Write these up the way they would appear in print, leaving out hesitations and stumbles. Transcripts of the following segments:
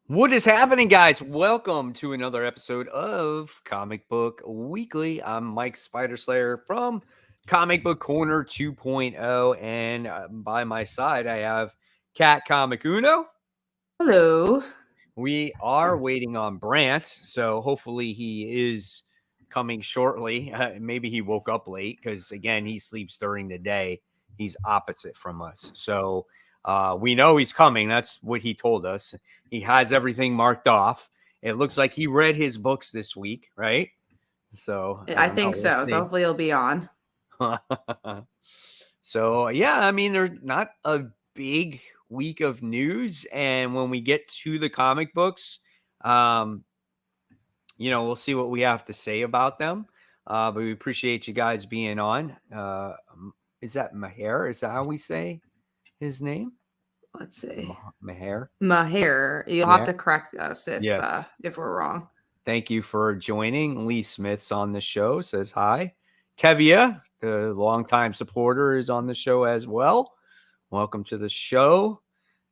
What is happening, guys? Welcome to another episode of Comic Book Weekly. I'm Mike Spider Slayer from Comic Book Corner 2.0, and by my side, I have Cat Comic Uno. Hello. We are waiting on Brant, so hopefully he is coming shortly. Maybe he woke up late because, again, he sleeps during the day. He's opposite from us. So we know he's coming. That's what he told us. He has everything marked off. It looks like he read his books this week, right? So I I don't know. think so. So hopefully he'll be on. So yeah, I mean, there's not a big week of news, and when we get to the comic books, um, we'll see what we have to say about them. But we appreciate you guys being on. Is that Maher? Is that how we say his name? Let's see. Maher. Maher. You'll have Maher. to correct us Yes. if we're wrong. Thank you for joining. Lee Smith's on the show. Says hi. Tevia, the longtime supporter, is on the show as well. Welcome to the show.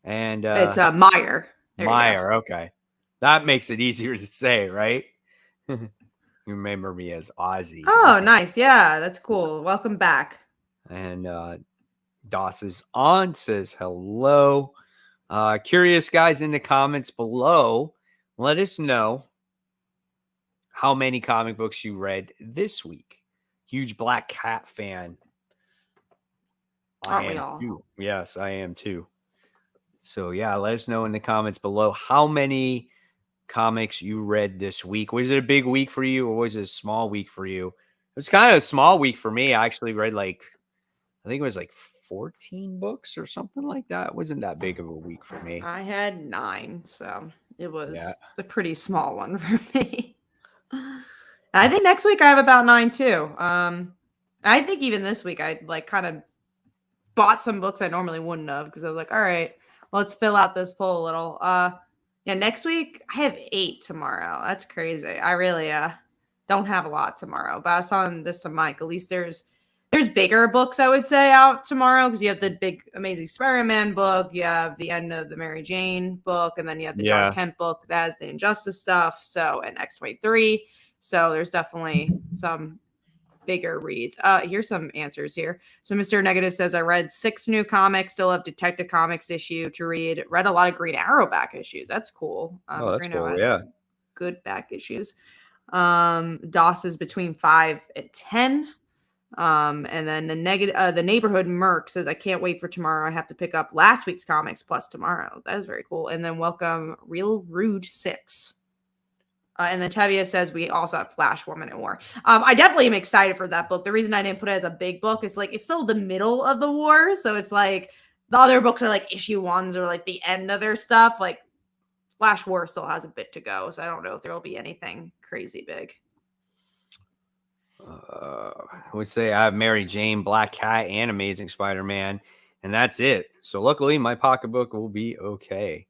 And It's Meyer. Meyer. Okay. That makes it easier to say, right? You remember me as Ozzy. Oh, nice. Yeah, that's cool. Welcome back. And Doss is on, says hello. Curious guys in the comments below, let us know how many comic books you read this week. Huge Black Cat fan. Aren't we all? Too. Yes, I am too. So yeah, let us know in the comments below how many comics you read this week. Was it a big week for you, or was it a small week for you? It was kind of a small week for me. I actually read I think it was 14 books or something like that. It wasn't that big of a week for me. I had 9, so it was a pretty small one for me. I think next week I have about 9 too. I think even this week I kind of bought some books I normally wouldn't have because I was like, all right, let's fill out this poll a little. Yeah, next week I have 8 tomorrow. That's crazy. I really don't have a lot tomorrow. But I was telling this to Mike. At least there's bigger books I would say out tomorrow because you have the big Amazing Spider-Man book, you have the end of the Mary Jane book, and then you have the John Kent book that has the Injustice stuff. So and X-23. So there's definitely some bigger reads. Here's some answers here. So Mr. Negative says, I read 6 new comics, still have Detective Comics issue to read. Read a lot of Green Arrow back issues. That's cool. That's Green cool. Arrow has Yeah. good back issues. DOS is between 5 and 10. And then the Neighborhood Merc says, I can't wait for tomorrow. I have to pick up last week's comics plus tomorrow. That is very cool. And then welcome Real Rude 6. And then Tevia says we also have Flash Woman at War. I definitely am excited for that book. The reason I didn't put it as a big book is it's still the middle of the war. So it's the other books are issue 1s or the end of their stuff. Flash War still has a bit to go. So I don't know if there will be anything crazy big. I would say I have Mary Jane, Black Cat, and Amazing Spider-Man, and that's it. So luckily my pocketbook will be okay.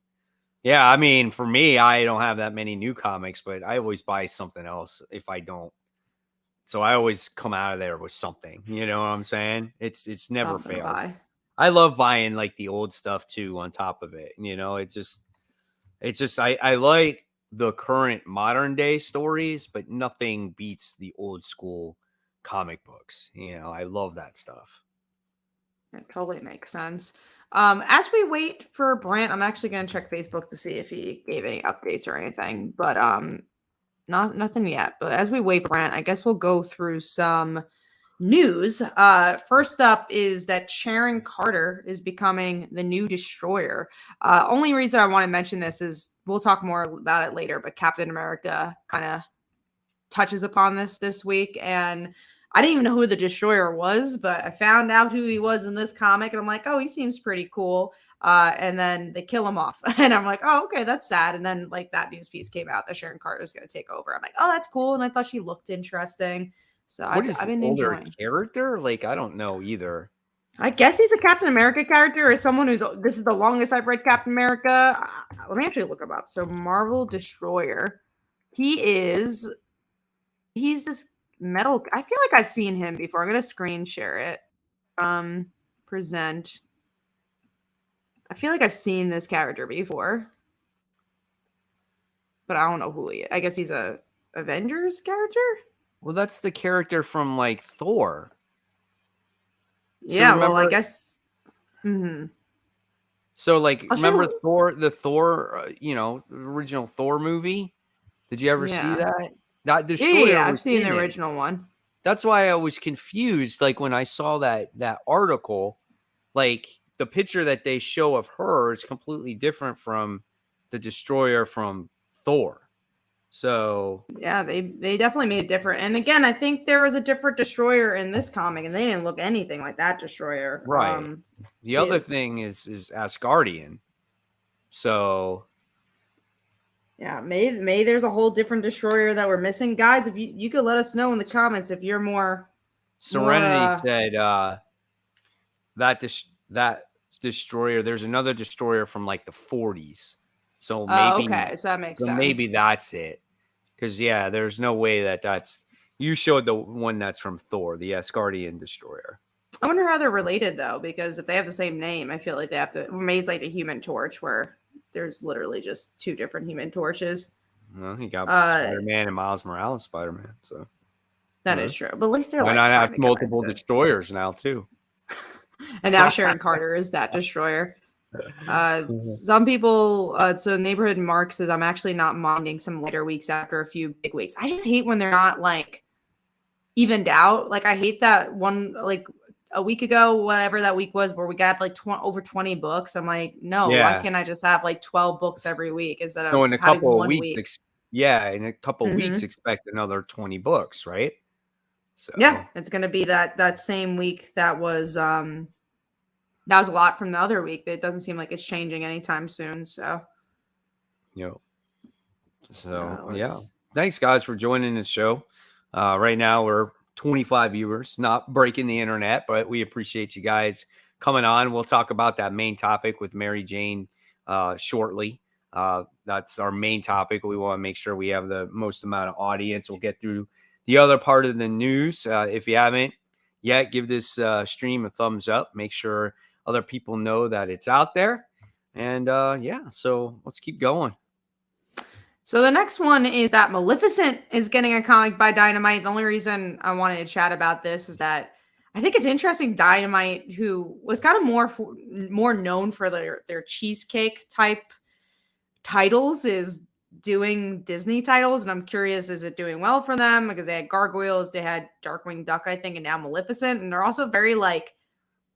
Yeah, I mean, for me, I don't have that many new comics, but I always buy something else if I don't. So I always come out of there with something. You know what I'm saying? It's never fails. I love buying the old stuff too on top of it. I like the current modern day stories, but nothing beats the old school comic books. I love that stuff. It totally makes sense. As we wait for Brant, I'm actually going to check Facebook to see if he gave any updates or anything, but nothing yet. But as we wait for Brant, I guess we'll go through some news. First up is that Sharon Carter is becoming the new Destroyer. Only reason I want to mention this is we'll talk more about it later, but Captain America kind of touches upon this week, and I didn't even know who the Destroyer was, but I found out who he was in this comic, and I'm like, oh, he seems pretty cool. And then they kill him off, and I'm like, oh, okay, that's sad. And then that news piece came out that Sharon Carter is going to take over. I'm like, oh, that's cool, and I thought she looked interesting. So I've been enjoying. Character? I don't know either. I guess he's a Captain America character, or someone this is the longest I've read Captain America. Let me actually look him up. So Marvel Destroyer, he's this metal. I feel like I've seen him before. I'm gonna screen share it. Present. I feel like I've seen this character before. but I don't know who he is. I guess he's a Avengers character. Well, that's the character from like Thor. So yeah, remember, well, I guess. Mm-hmm. So like, remember Thor, the Thor, original Thor movie? Did you ever see that? That Destroyer? Yeah, I've seen the original one. That's why I was confused. Like when I saw that article, like the picture that they show of her is completely different from the Destroyer from Thor. So yeah, they definitely made it different. And again, I think there was a different Destroyer in this comic, and they didn't look anything like that Destroyer. Right. The other thing is Asgardian. So yeah, maybe there's a whole different Destroyer that we're missing, guys. If you could let us know in the comments if you're more. Serenity said that Destroyer. There's another Destroyer from like the 40s. So maybe okay, so that makes sense. Maybe that's it. Because yeah, there's no way that's. You showed the one that's from Thor, the Asgardian Destroyer. I wonder how they're related though, because if they have the same name, I feel like they have to. Maybe it's like the Human Torch, where there's literally just two different Human Torches. Well, he got Spider-Man and Miles Morales Spider-Man, so that is true. But at least they're why not have multiple Destroyers now too? And now Sharon Carter is that Destroyer. Some people, so Neighborhood Mark says, I'm actually not minding some later weeks after a few big weeks. I just hate when they're not like evened out. Like I hate that one, like a week ago, whatever that week was, where we got like over 20 books. I'm like, no, why can't I just have like 12 books every week instead of in a couple of weeks? In a couple of weeks, expect another 20 books, right? So yeah, it's going to be that same week. That was a lot from the other week. It doesn't seem like it's changing anytime soon. So, thanks guys for joining the show. Right now we're 25 viewers, not breaking the internet, but we appreciate you guys coming on. We'll talk about that main topic with Mary Jane shortly. That's our main topic. We want to make sure we have the most amount of audience. We'll get through the other part of the news. If you haven't yet, give this stream a thumbs up. Make sure other people know that it's out there. And so let's keep going. So the next one is that Maleficent is getting a comic by Dynamite. The only reason I wanted to chat about this is that I think it's interesting. Dynamite, who was kind of more known for their cheesecake type titles, is doing Disney titles, and I'm curious, is it doing well for them? Because they had Gargoyles, they had Darkwing Duck, I think, and now Maleficent, and they're also very like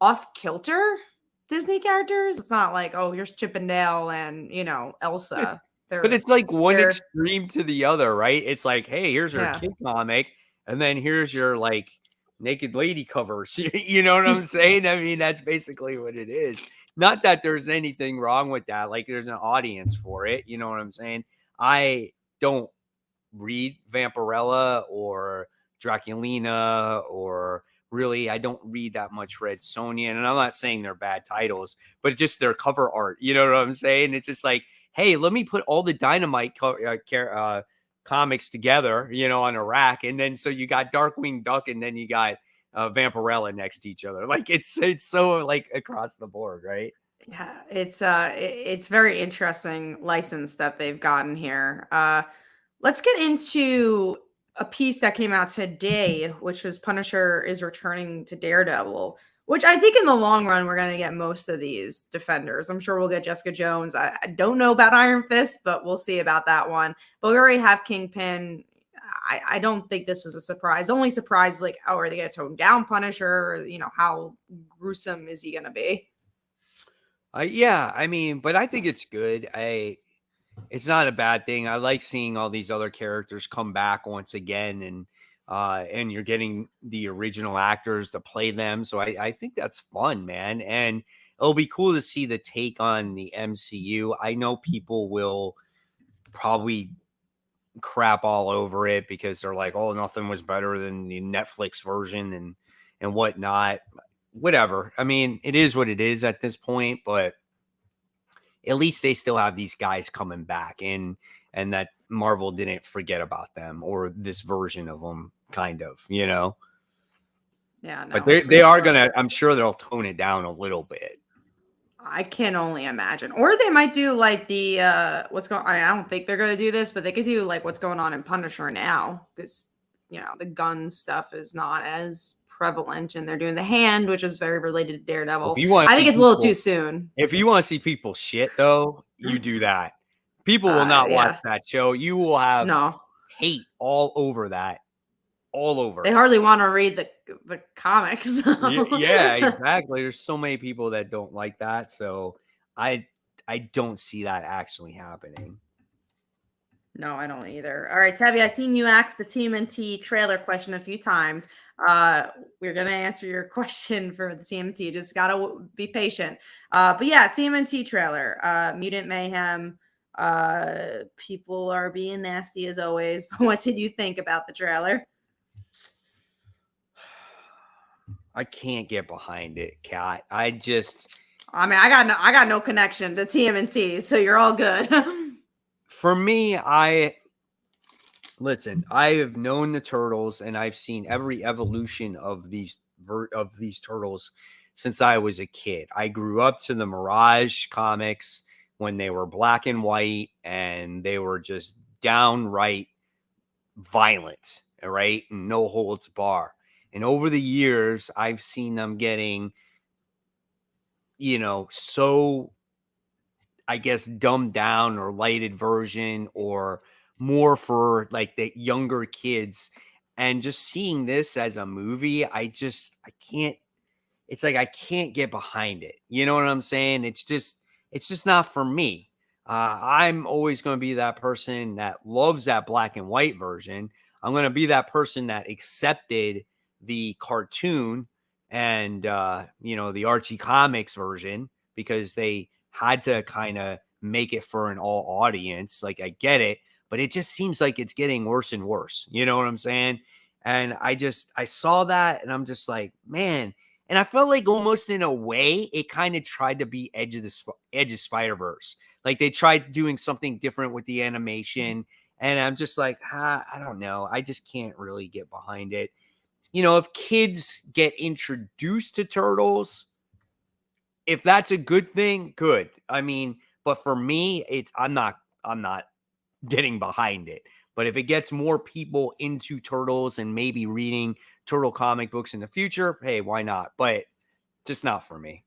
off kilter Disney characters. It's not like, oh, here's Chip and Dale and Elsa. But it's like one extreme to the other, right? It's like, hey, here's your kid comic, and then here's your like naked lady covers. You know what I'm saying? I mean, that's basically what it is. Not that there's anything wrong with that. Like, there's an audience for it. You know what I'm saying? I don't read Vampirella or Draculina, or really, I don't read that much Red Sonja. And I'm not saying they're bad titles, but just their cover art. You know what I'm saying? It's just like, hey, let me put all the Dynamite comics together, on a rack. And then so you got Darkwing Duck, and then you got Vampirella next to each other. Like it's so like across the board, right? Yeah, it's very interesting license that they've gotten here. Let's get into a piece that came out today, which was Punisher is returning to Daredevil, which I think in the long run, we're going to get most of these Defenders. I'm sure we'll get Jessica Jones. I don't know about Iron Fist, but we'll see about that one. But we already have Kingpin. I don't think this was a surprise. The only surprise is like, oh, are they going to tone down Punisher? How gruesome is he going to be? Yeah, I mean, but I think it's good. It's not a bad thing. I like seeing all these other characters come back once again, and you're getting the original actors to play them. So I think that's fun, man. And it'll be cool to see the take on the MCU. I know people will probably crap all over it because they're like, oh, nothing was better than the Netflix version and whatnot. Whatever. I mean, it is what it is at this point, but at least they still have these guys coming back, and that Marvel didn't forget about them, or this version of them, kind of, Yeah, no, but they are gonna. I'm sure they'll tone it down a little bit. I can only imagine. Or they might do like the what's going on. I don't think they're going to do this, but they could do like what's going on in Punisher now, because the gun stuff is not as prevalent, and they're doing the Hand, which is very related to Daredevil. I think it's a little too soon. If you want to see people shit, though, you do that. People will not watch that show. You will have hate all over that. All over. They hardly want to read the comics. Yeah, exactly. There's so many people that don't like that. So I don't see that actually happening. No, I don't either. All right, Tabby, I've seen you ask the TMNT trailer question a few times. We're going to answer your question for the TMNT. Just got to be patient. But yeah, TMNT trailer, Mutant Mayhem. People are being nasty as always. But what did you think about the trailer? I can't get behind it, Kat. I got no connection to TMNT, so you're all good. For me, I have known the Turtles, and I've seen every evolution of these Turtles since I was a kid. I grew up to the Mirage comics when they were black and white, and they were just downright violent, right? No holds bar. And over the years, I've seen them getting, so, I guess, dumbed down or lighted version, or more for like the younger kids. And just seeing this as a movie, I can't, it's like I can't get behind it. You know what I'm saying? It's just not for me. I'm always going to be that person that loves that black and white version. I'm going to be that person that accepted the cartoon and the Archie Comics version, because they had to kind of make it for an all audience. Like, I get it, but it just seems like it's getting worse and worse. You know what I'm saying? And I saw that, and I'm just like, man. And I felt like almost in a way, it kind of tried to be Edge of Spider-Verse. Like, they tried doing something different with the animation. And I'm just like, I don't know. I just can't really get behind it. If kids get introduced to Turtles, if that's a good thing, good. I mean, but for me, I'm not getting behind it. But if it gets more people into Turtles and maybe reading Turtle comic books in the future, hey, why not? But just not for me.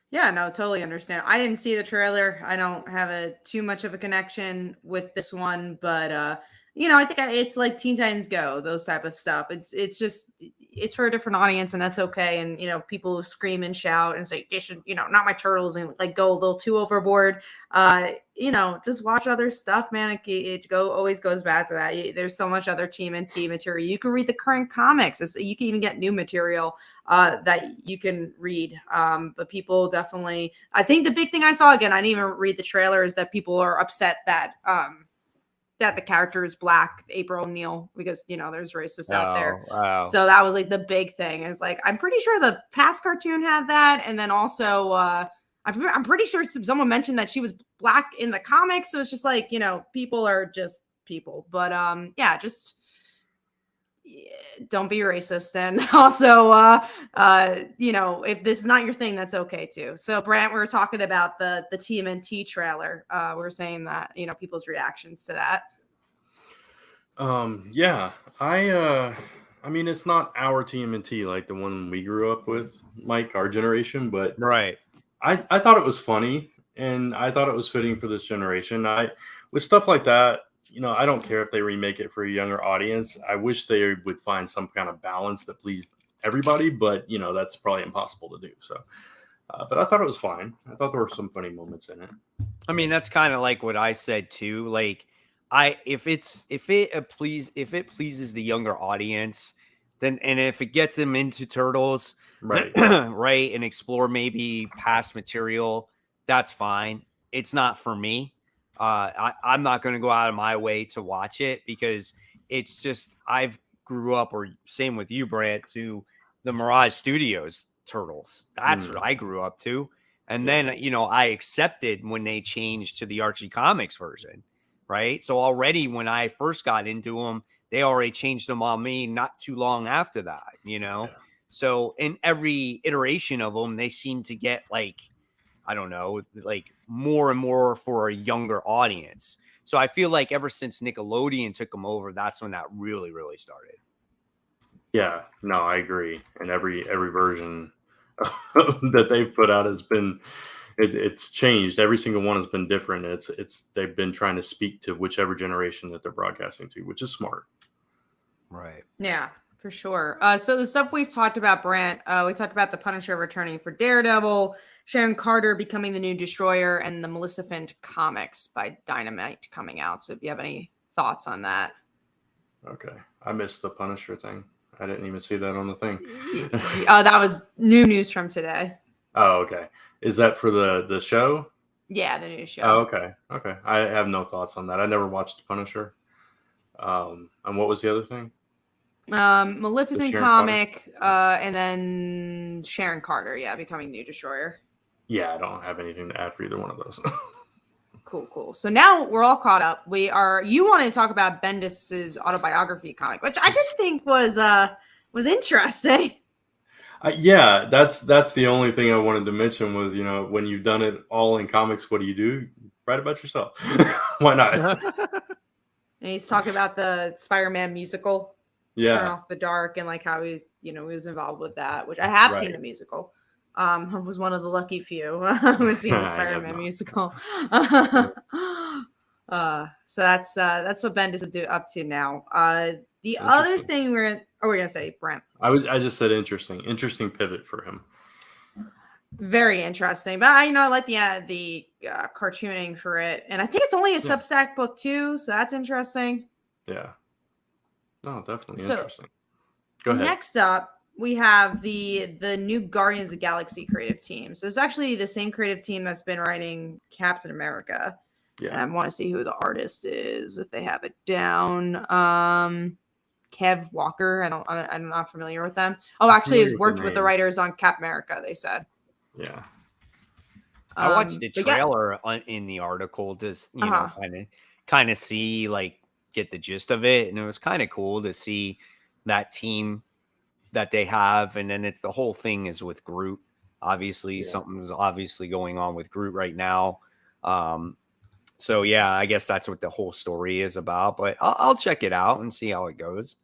Yeah, no, totally understand. I didn't see the trailer. I don't have too much of a connection with this one, but I think it's like Teen Titans Go, those type of stuff. It's for a different audience, and that's okay. And people who scream and shout and say, "They should, not my Turtles," and like go a little too overboard. Just watch other stuff, man. It always goes back to that. There's so much other TMNT material. You can read the current comics. You can even get new material that you can read. But people definitely, I think the big thing I saw, again, I didn't even read the trailer, is that people are upset that that the character is black, April O'Neil, because there's racists out there. Wow. So that was like the big thing. It's like, I'm pretty sure the past cartoon had that, and then also I'm pretty sure someone mentioned that she was black in the comics. So it's just like, people are just people. But just don't be racist. And also, if this is not your thing, that's okay too. So Brant, we were talking about the TMNT trailer. We were saying that, people's reactions to that. Yeah, I mean, it's not our TMNT like the one we grew up with, Mike, our generation, but right. I thought it was funny, and I thought it was fitting for this generation. With stuff like that, I don't care if they remake it for a younger audience. I wish they would find some kind of balance that pleased everybody, but that's probably impossible to do. So, but I thought it was fine. I thought there were some funny moments in it. I mean, that's kind of like what I said too. Like, if it pleases the younger audience, then, and if it gets them into Turtles, right, right, and explore maybe past material, that's fine. It's not for me. I'm not going to go out of my way to watch it, because it's just, I've grew up, or same with you, Brant, to the Mirage Studios Turtles. That's what I grew up to. And then, I accepted when they changed to the Archie Comics version, right? So already when I first got into them, they already changed them on me not too long after that, Yeah. So in every iteration of them, they seem to get like, I don't know, like more and more for a younger audience. So I feel like ever since Nickelodeon took them over, that's when that really, really started. Yeah, no, I agree. And every version that they've put out has been it's changed. Every single one has been different. It's they've been trying to speak to whichever generation that they're broadcasting to, which is smart. Right. Yeah, for sure. So the stuff we've talked about, Brant, we talked about the Punisher returning for Daredevil, Sharon Carter becoming the new Destroyer, and the Maleficent comics by Dynamite coming out. So if you have any thoughts on that. Okay. I missed the Punisher thing. I didn't even see that on the thing. That was new news from today. Oh, okay. Is that for the show? Yeah, the new show. Oh, okay. Okay. I have no thoughts on that. I never watched Punisher. And what was the other thing? Maleficent comic, and then Sharon Carter, becoming new Destroyer. Yeah, I don't have anything to add for either one of those. Cool. So now we're all caught up. You wanted to talk about Bendis's autobiography comic, which I did think was interesting. Yeah, that's the only thing I wanted to mention was, when you've done it all in comics, what do? Write about yourself. Why not? And he's talking about the Spider-Man musical, Turn Off the Dark, and like how he was involved with that, which I have seen the musical. I was one of the lucky few who has seen the Spider-Man musical. So that's what Bendis is up to now. The other thing we're gonna say, Brent. I just said interesting pivot for him. Very interesting, but I like the cartooning for it, and I think it's only a Substack book too, so that's interesting. Yeah. No, definitely interesting. Go ahead. Next up, we have the new Guardians of the Galaxy creative team. So it's actually the same creative team that's been writing Captain America. Yeah. And I want to see who the artist is, if they have it down. Kev Walker. I'm not familiar with them. Oh, actually, he's worked with the writers on Cap America, they said. Yeah. I watched the trailer in the article to kind of see, like, get the gist of it, and it was kind of cool to see that team that they have. And then it's the whole thing is with Groot. Obviously, something's obviously going on with Groot right now. So yeah, I guess that's what the whole story is about. But I'll check it out and see how it goes.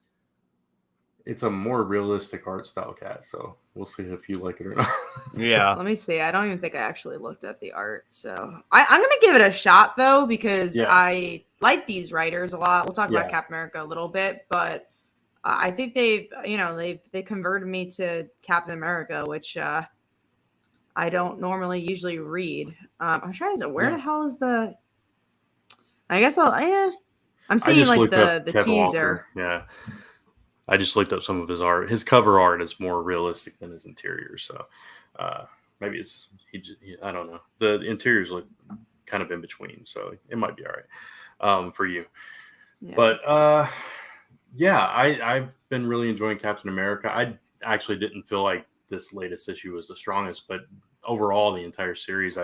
It's a more realistic art style, Cat. So we'll see if you like it or not. Yeah. Let me see. I don't even think I actually looked at the art. So I'm gonna give it a shot though, because I like these writers a lot. We'll talk about Cap America a little bit, but I think they converted me to Captain America, which I don't usually read. I'm trying to say, where the hell is the? I guess I'm seeing like the teaser. Walker. Yeah, I just looked up some of his art. His cover art is more realistic than his interior, so maybe it's I don't know. The interiors look kind of in between, so it might be all right for you. Yeah. But I've been really enjoying Captain America. I actually didn't feel like this latest issue was the strongest, but overall, the entire series,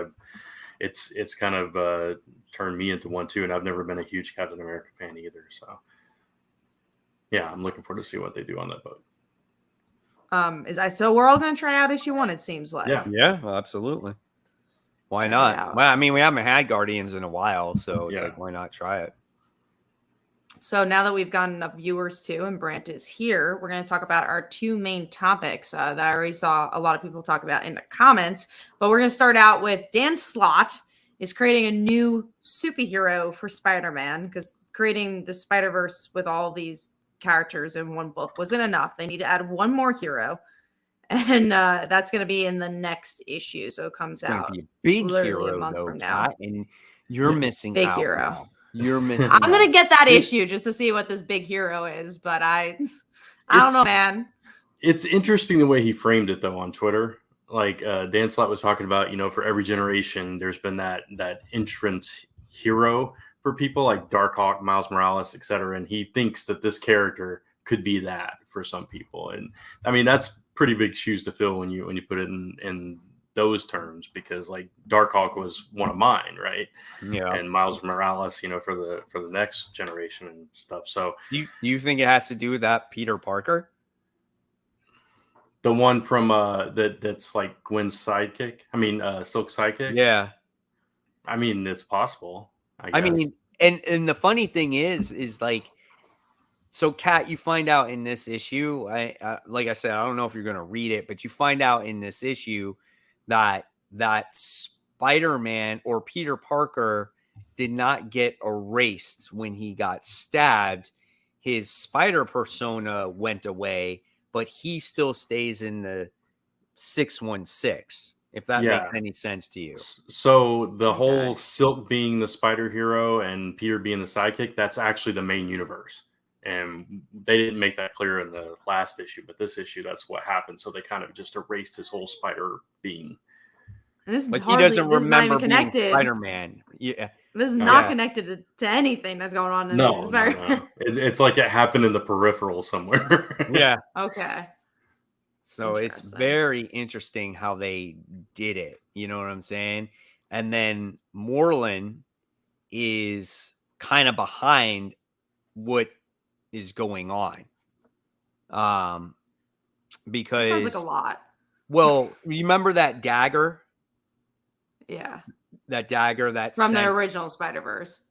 it's kind of turned me into one too, and I've never been a huge Captain America fan either. So, yeah, I'm looking forward to see what they do on that book. So we're all going to try out issue 1. It seems like. Yeah, absolutely. Why not? Well, I mean, we haven't had Guardians in a while, so it's like, why not try it? So now that we've got enough viewers too, and Brant is here, we're going to talk about our 2 main topics that I already saw a lot of people talk about in the comments. But we're going to start out with Dan Slott is creating a new superhero for Spider-Man, because creating the Spider-Verse with all these characters in one book wasn't enough. They need to add one more hero, and that's going to be in the next issue. So it comes out be a big literally hero, a month though, from now. Pat, and you're missing big out hero. Now. You're missing. I'm gonna get that issue just to see what this big hero is, but I don't know, man. It's interesting the way he framed it though on Twitter. Like Dan Slott was talking about, for every generation, there's been that entrance hero for people like Darkhawk, Miles Morales, etc. And he thinks that this character could be that for some people. And I mean, that's pretty big shoes to fill when you put it in those terms, because like Darkhawk was one of mine, right? Yeah. And Miles Morales, for the next generation and stuff. So you think it has to do with that Peter Parker? The one from that's like Gwen's sidekick. I mean, Silk's sidekick. Yeah. I mean, it's possible. I I guess. mean, and the funny thing is like, so Kat, you find out in this issue, like I said, I don't know if you're going to read it, but you find out in this issue that Spider-Man or Peter Parker did not get erased when he got stabbed. His spider persona went away, but he still stays in the 616, if that makes any sense to you. So the whole Silk being the spider hero and Peter being the sidekick, that's actually the main universe. And they didn't make that clear in the last issue, but this issue, that's what happened. So they kind of just erased his whole spider being. And this is But hardly, he doesn't this remember is not even being connected. Spider-Man. Yeah. This is not connected to anything that's going on in No. Spider-Man. It's like it happened in the peripheral somewhere. Yeah. Okay. So it's very interesting how they did it. You know what I'm saying? And then Moreland is kind of behind what is going on. Because it sounds like a lot. Well, remember that dagger? Yeah. That dagger that from the original Spider-Verse.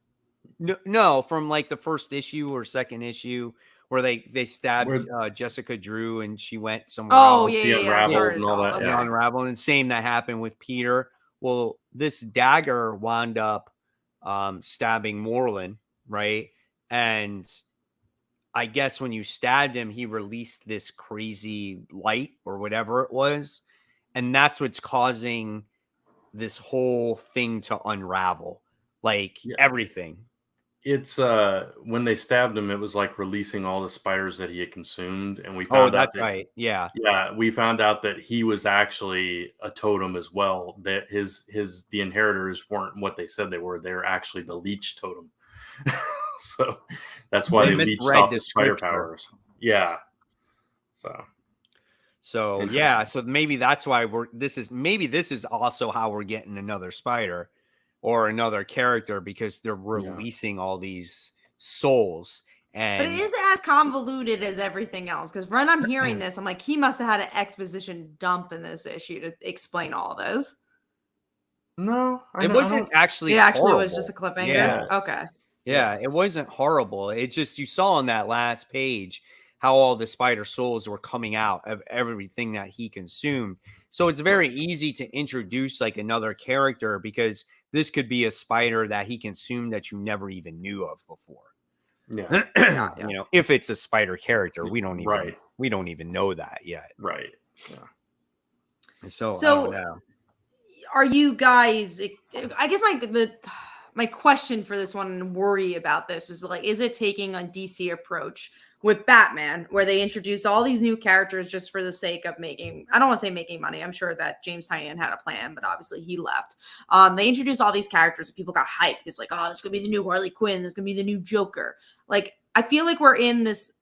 No, from like the first issue or second issue where they stabbed Jessica Drew and she went somewhere else. Yeah. Unraveled and all that. Okay. Yeah. Unraveled, and same that happened with Peter. Well, this dagger wound up stabbing Moreland, right? And I guess when you stabbed him, he released this crazy light or whatever it was. And that's what's causing this whole thing to unravel. Like everything. It's when they stabbed him, it was like releasing all the spiders that he had consumed, and we found out that, right. Yeah. Yeah, we found out that he was actually a totem as well. That the inheritors weren't what they said they were. They're actually the leech totem. So that's why they leached off the spider powers. Yeah. So yeah, so maybe that's why this is also how we're getting another spider or another character, because they're releasing all these souls. But it isn't as convoluted as everything else, because when I'm hearing this, I'm like, he must have had an exposition dump in this issue to explain all this. No, it wasn't actually. It actually horrible. Was just a cliffhanger. Yeah. Okay. Yeah, it wasn't horrible. It just, you saw on that last page how all the spider souls were coming out of everything that he consumed. So it's very easy to introduce like another character, because this could be a spider that he consumed that you never even knew of before. Yeah. You know, if it's a spider character, we don't even know that yet. Right. Yeah. So I don't know. Are you guys, I guess my question for this one and worry about this is like, is it taking a DC approach with Batman, where they introduced all these new characters just for the sake of making, I don't want to say making money. I'm sure that James Tynion had a plan, but obviously he left. They introduced all these characters and people got hyped. It's like, oh, this is going to be the new Harley Quinn. This is going to be the new Joker. Like, I feel like we're in this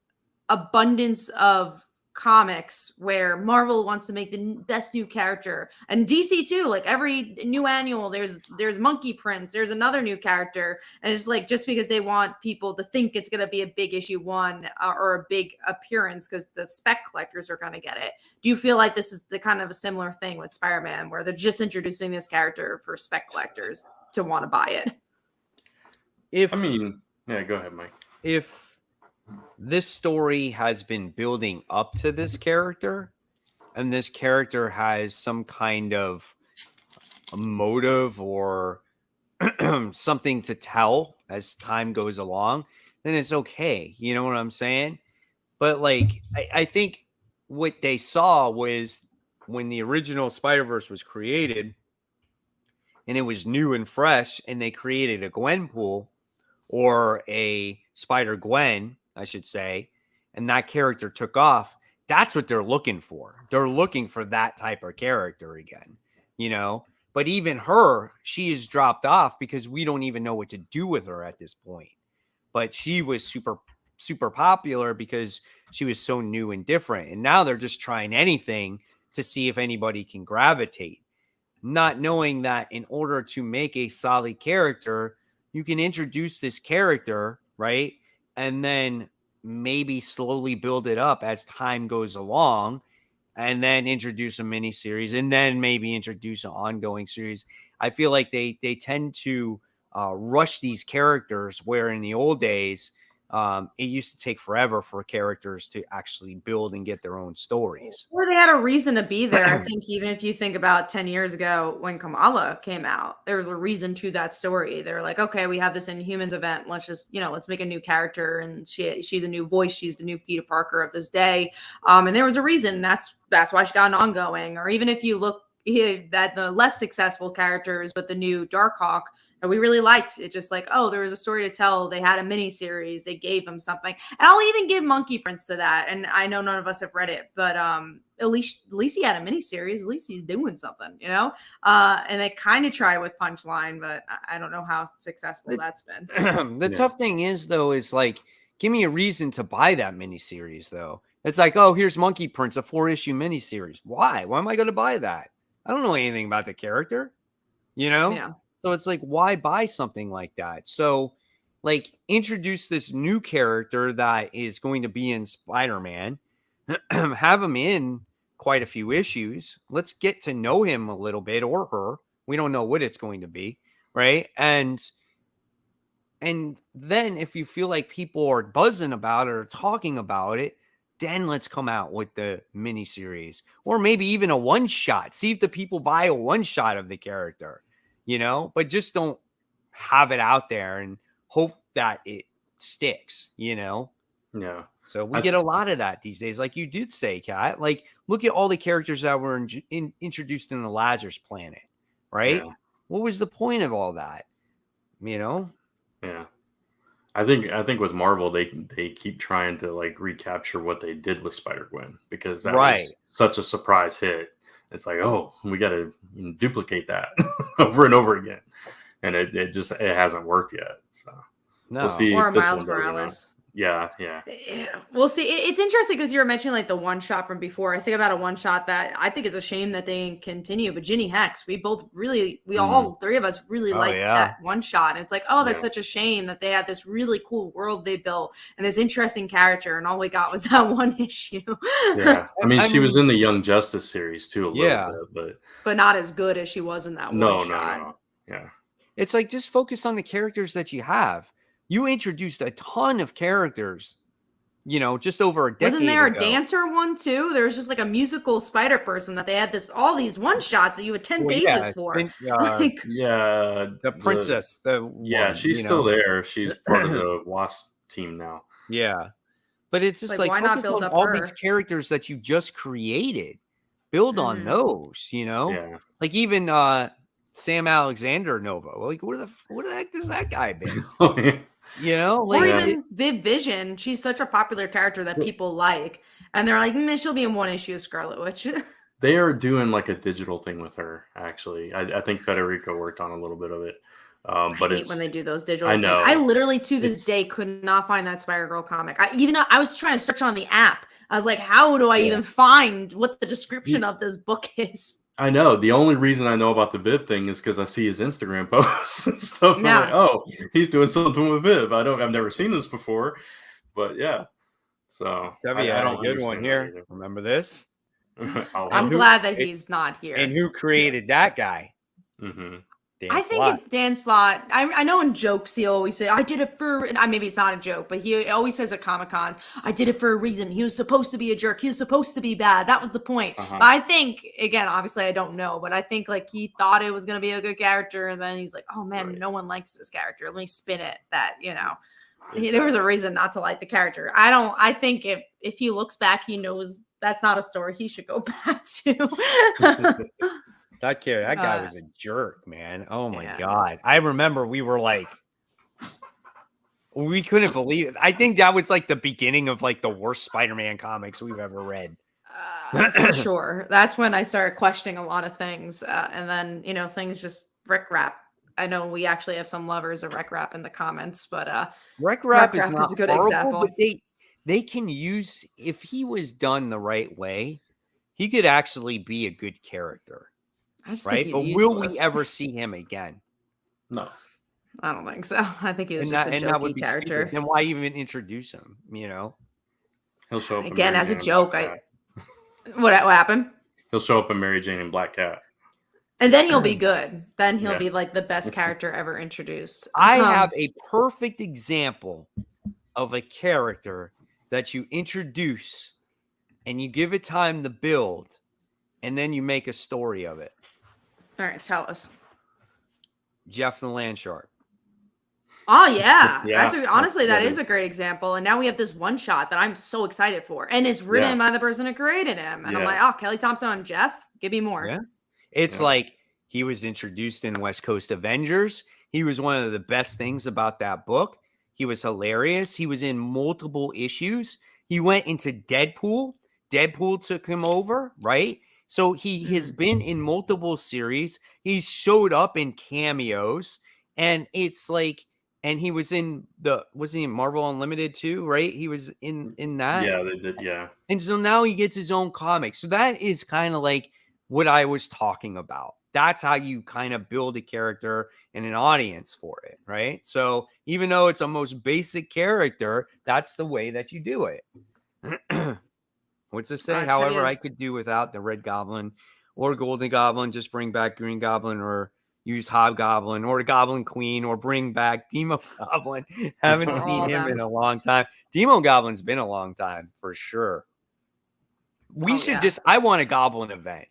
abundance of comics where Marvel wants to make the best new character, and DC too. Like every new annual, there's Monkey Prince, there's another new character, and it's like just because they want people to think it's going to be a big issue one or a big appearance because the spec collectors are going to get it. Do you feel like this is the kind of a similar thing with Spider-Man, where they're just introducing this character for spec collectors to want to buy it? Go ahead, Mike. If this story has been building up to this character, and this character has some kind of a motive or something to tell as time goes along, then it's okay. You know what I'm saying? But like, I think what they saw was when the original Spider-Verse was created and it was new and fresh, and they created a Gwenpool or a Spider-Gwen, I should say, and that character took off. That's what they're looking for. They're looking for that type of character again, you know? But even her, she has dropped off because we don't even know what to do with her at this point. But she was super, super popular because she was so new and different. And now they're just trying anything to see if anybody can gravitate, not knowing that in order to make a solid character, you can introduce this character, right? And then maybe slowly build it up as time goes along. and then introduce a mini series, and then maybe introduce an ongoing series. I feel like they tend to rush these characters, where in the old days, it used to take forever for characters to actually build and get their own stories. Or they had a reason to be there. I think even if you think about 10 years ago when Kamala came out, there was a reason to that story. They were like, okay, we have this Inhumans event. Let's just, let's make a new character. And she's a new voice. She's the new Peter Parker of this day. And there was a reason. That's why she got an ongoing. Or even if you look at the less successful characters, but the new Darkhawk, that we really liked. It just like, oh, there was a story to tell. They had a mini series. They gave him something. And I'll even give Monkey Prince to that. And I know none of us have read it, but at least he had a mini series. At least he's doing something, And they kind of try with Punchline, but I don't know how successful that's been. The tough thing is, though, is like, give me a reason to buy that mini series, though. It's like, oh, here's Monkey Prince, a 4-issue mini series. Why? Why am I going to buy that? I don't know anything about the character, Yeah. So it's like, why buy something like that? So, like, introduce this new character that is going to be in Spider-Man, have him in quite a few issues. Let's get to know him a little bit, or her. We don't know what it's going to be, right? And then if you feel like people are buzzing about it or talking about it, then let's come out with the miniseries, or maybe even a one-shot. See if the people buy a one-shot of the character. But just don't have it out there and hope that it sticks, Yeah. So we get a lot of that these days. Like you did say, Kat, like, look at all the characters that were introduced in the Lazarus Planet, right? Yeah. What was the point of all that? Yeah. I think with Marvel, they keep trying to like recapture what they did with Spider-Gwen, because that was such a surprise hit. It's like, oh, we got to duplicate that over and over again, and it hasn't worked yet. So we'll see. Or Miles Morales. Yeah. We'll see. It's interesting because you were mentioning like the one shot from before. I think about a one shot that I think is a shame that they continue. But Ginny Hex, all three of us really like that one shot. And it's like, oh, that's such a shame that they had this really cool world they built and this interesting character, and all we got was that one issue. Yeah, I mean, she was in the Young Justice series too, a little bit, but not as good as she was in that one shot. No. Yeah, it's like, just focus on the characters that you have. You introduced a ton of characters, just over a decade ago. Wasn't there a dancer one too? There was just like a musical spider person that they had all these one shots that you had 10 pages for. The princess. She's still there. She's part of the Wasp team now. Yeah. But it's just like why not build up all these characters that you just created. Build on those, Yeah. Like even Sam Alexander Nova. Like, where the heck does that guy been? Or even Viv Vision. She's such a popular character that people like, and they're like, she'll be in one issue of Scarlet Witch. They are doing like a digital thing with her. Actually, I think Federico worked on a little bit of it. But it's when they do those digital things. I literally to this day could not find that Spider-Girl comic. I was trying to search on the app. I was like, how do I even find what the description of this book is? I know. The only reason I know about the Viv thing is because I see his Instagram posts and stuff. I'm like, oh, he's doing something with Viv. I've never seen this before, but yeah. So I don't good one here. Remember this? I'm glad that he's not here. And who created that guy? Mm-hmm. I think if Dan Slott, I know in jokes he always say, I did it for, maybe it's not a joke, but he always says at Comic-Cons, I did it for a reason. He was supposed to be a jerk. He was supposed to be bad. That was the point. But I think, again, obviously I don't know, but I think like he thought it was going to be a good character, and then he's like, oh man, no one likes this character. Let me spin it that, there was a reason not to like the character. I think if he looks back, he knows that's not a story he should go back to. That guy was a jerk, man. Oh my God. I remember we were like, we couldn't believe it. I think that was like the beginning of like the worst Spider-Man comics we've ever read. For sure. That's when I started questioning a lot of things. And then, things just Rick-Rap. I know we actually have some lovers of Rick-Rap in the comments, but Rick-Rap is not a good horrible, example. But they can use, if he was done the right way, he could actually be a good character. Right, but will we ever see him again? No, I don't think so. I think he was just a jokey character. Stupid. Then why even introduce him? He'll show up again as a joke. What happened? He'll show up in Mary Jane and Black Cat. And then he'll be good. Then he'll be like the best character ever introduced. I have a perfect example of a character that you introduce and you give it time to build and then you make a story of it. All right, tell us. Jeff the Land Shark. Oh, yeah. Honestly, that is a great example. And now we have this one shot that I'm so excited for. And it's written by the person who created him. And I'm like, oh, Kelly Thompson and Jeff, give me more. Yeah. It's like he was introduced in West Coast Avengers. He was one of the best things about that book. He was hilarious. He was in multiple issues. He went into Deadpool. Deadpool took him over, right? So he has been in multiple series. He showed up in cameos. And it's like, and he was in was he in Marvel Unlimited too, right? He was in that. Yeah, they did, yeah. And so now he gets his own comic. So that is kind of like what I was talking about. That's how you kind of build a character and an audience for it, right? So even though it's a most basic character, that's the way that you do it. What's it say? However, I could do without the Red Goblin or Golden Goblin, just bring back Green Goblin or use Hobgoblin or the Goblin Queen or bring back Demo Goblin. Haven't seen him in a long time. Demo Goblin's been a long time for sure. We should I want a Goblin event.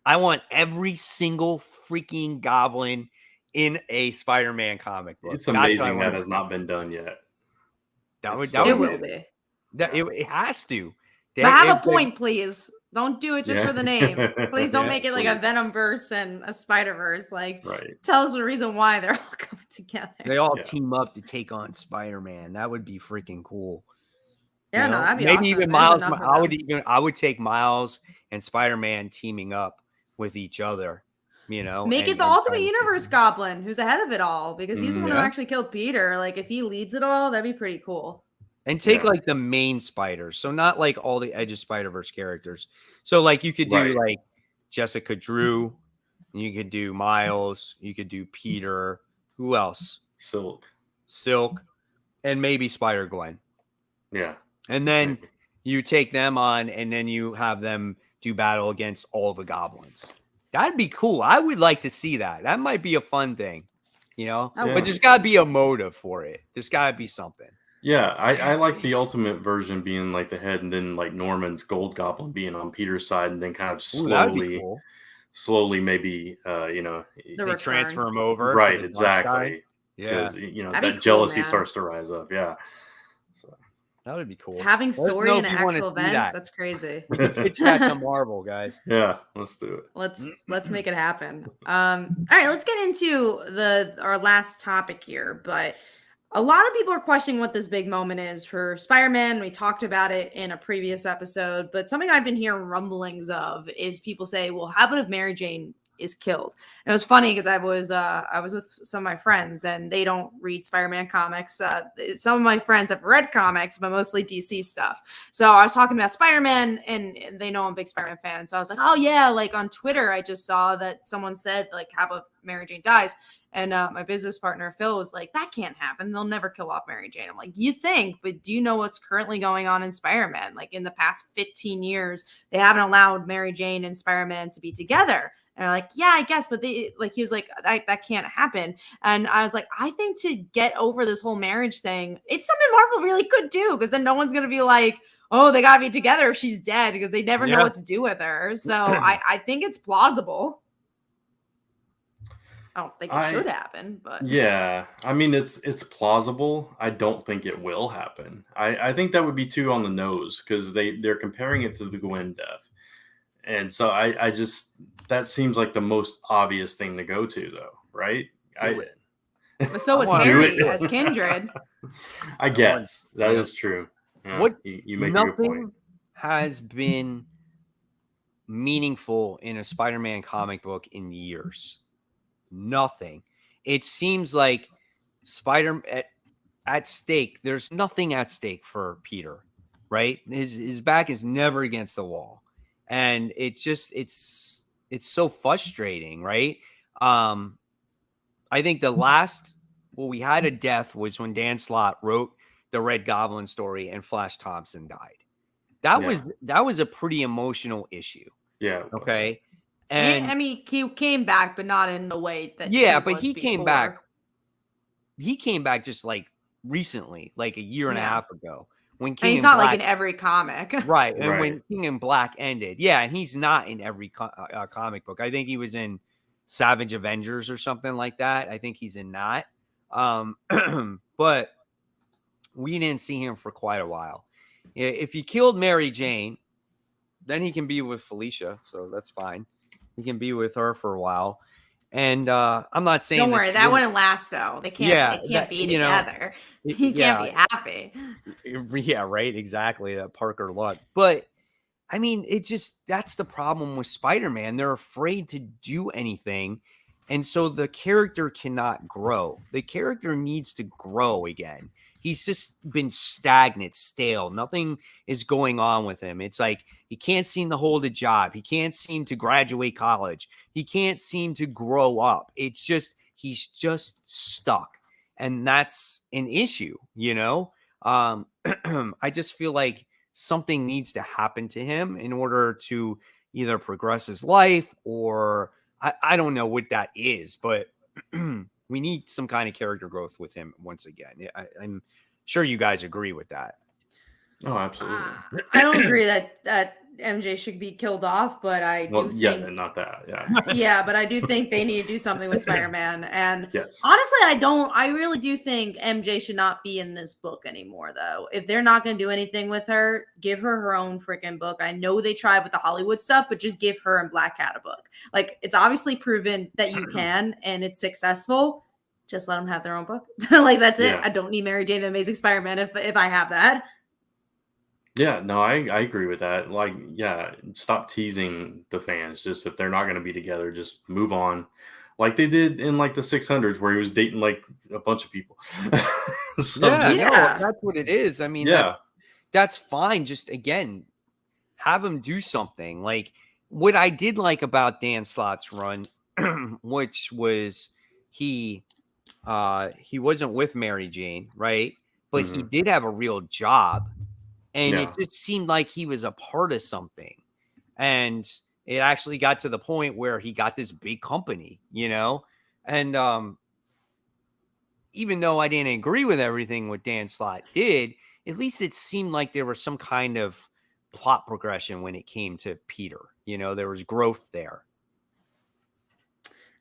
I want every single freaking Goblin in a Spider-Man comic book. It's amazing that has not been done yet. It will be. It has to. But have a point, please. Don't do it just for the name. Please don't make it like a Venomverse and a Spider-Verse. Like, tell us the reason why they're all coming together. They all team up to take on Spider-Man. That would be freaking cool. Yeah, you know? No, that'd be maybe awesome. Even Miles. I would take Miles and Spider-Man teaming up with each other. You know, make it the Ultimate Universe Goblin, who's ahead of it all, because he's the one who actually killed Peter. Like, if he leads it all, that'd be pretty cool. And take like the main spiders. So not like all the Edge of Spider-Verse characters. So like you could do like Jessica Drew, you could do Miles, you could do Peter. Who else? Silk, and maybe Spider-Gwen. Yeah. And then you take them on and then you have them do battle against all the goblins. That'd be cool. I would like to see that. That might be a fun thing, you know? But there's got to be a motive for it. There's got to be something. Yeah, I like the ultimate version being like the head and then like Norman's Gold Goblin being on Peter's side and then kind of slowly maybe, you know. They transfer him over. Right, exactly. Because, you know, that jealousy starts to rise up. Yeah. So that would be cool. It's having story in an actual event. That's crazy. Pitch that to Marvel, guys. Yeah, let's do it. Let's make it happen. All right, let's get into our last topic here, but a lot of people are questioning what this big moment is for Spider-Man. We talked about it in a previous episode, but something I've been hearing rumblings of is people say, well, how about if Mary Jane is killed? And it was funny because I was with some of my friends and they don't read Spider-Man comics. Some of my friends have read comics, but mostly DC stuff. So I was talking about Spider-Man and they know I'm a big Spider-Man fan. So I was like, oh yeah, like on Twitter, I just saw that someone said like, how about Mary Jane dies? And my business partner, Phil, was like, that can't happen. They'll never kill off Mary Jane. I'm like, you think, but do you know what's currently going on in Spider-Man? Like in the past 15 years, they haven't allowed Mary Jane and Spider-Man to be together. And they're like, yeah, I guess. But he was like, that can't happen. And I was like, I think to get over this whole marriage thing, it's something Marvel really could do, because then no one's going to be like, oh, they got to be together if she's dead, because they never know what to do with her. So I think it's plausible. I don't think it should happen, but yeah, I mean it's plausible. I don't think it will happen. I think that would be too on the nose, because they're comparing it to the Gwen death, and so I just, that seems like the most obvious thing to go to, though, right? But so was Harry as Kindred. I guess that is true. Yeah, you make a good point. Has been meaningful in a Spider-Man comic book in years. Nothing. It seems like at stake. There's nothing at stake for Peter, right? His back is never against the wall, and it's so frustrating, right? I think the last we had a death was when Dan Slott wrote the Red Goblin story and Flash Thompson died. That was a pretty emotional issue. Yeah. Okay. And I mean, he came back, but not in the way that he came back. He came back just like recently, like a year and a half ago, when King and he's in not Black, like in every comic, right? And when King in Black ended, and he's not in every comic book. I think he was in Savage Avengers or something like that. I think he's in that. But we didn't see him for quite a while. If he killed Mary Jane, then he can be with Felicia, so that's fine. He can be with her for a while. And I'm not saying. Don't worry, that wouldn't last though. They can't. They can't be together. He can't be happy. Yeah, right. Exactly. That Parker Luck. But I mean, that's the problem with Spider-Man. They're afraid to do anything, and so the character cannot grow. The character needs to grow again. He's just been stagnant, stale. Nothing is going on with him. It's like he can't seem to hold a job. He can't seem to graduate college. He can't seem to grow up. It's just he's just stuck. And that's an issue, I just feel like something needs to happen to him in order to either progress his life or I don't know what that is, but we need some kind of character growth with him once again. I'm sure you guys agree with that. Oh, absolutely. I don't agree that MJ should be killed off, but I do think not that. Yeah. Yeah, but I do think they need to do something with Spider-Man. And yes. Honestly, I really do think MJ should not be in this book anymore, though. If they're not going to do anything with her, give her her own freaking book. I know they tried with the Hollywood stuff, but just give her and Black Cat a book. Like, it's obviously proven that you can, and it's successful. Just let them have their own book. Like, that's it. I don't need Mary Jane and Amazing Spider-Man if I have that. Yeah, no, I agree with that. Like, stop teasing the fans. Just if they're not going to be together, just move on. Like they did in like the 600s where he was dating like a bunch of people. That's what it is. I mean, that's fine. Just again, have him do something. Like what I did like about Dan Slott's run, which was he wasn't with Mary Jane, right? But he did have a real job. And it just seemed like he was a part of something. And it actually got to the point where he got this big company, And even though I didn't agree with everything what Dan Slott did, at least it seemed like there was some kind of plot progression when it came to Peter. There was growth there.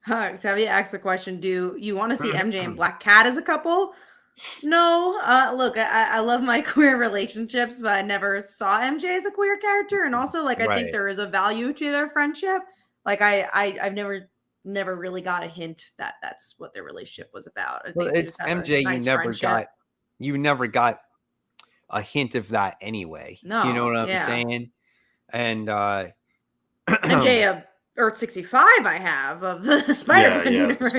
Tavi asked the question, do you want to see MJ and Black Cat as a couple? No, look, I love my queer relationships, but I never saw MJ as a queer character. And also, like, I think there is a value to their friendship. Like, I've never really got a hint that that's what their relationship was about. I think it's MJ. You never got a hint of that anyway. No, you know what I'm saying? And MJ Earth 65 I have of the Spider-Man universe.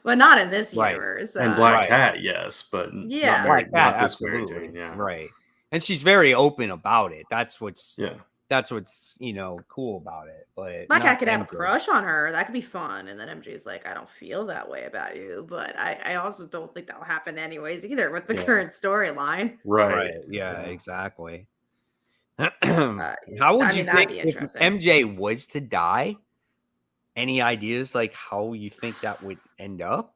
But not in this universe. And Black Cat, yes, but not this Mary Jane. Yeah. Right. And she's very open about it. That's what's cool about it. But Black Cat could have a crush on her. That could be fun. And then MJ's like, I don't feel that way about you. But I also don't think that'll happen anyways either with the current storyline. Right. Yeah, exactly. How would you think if MJ was to die? Any ideas like how you think that would end up?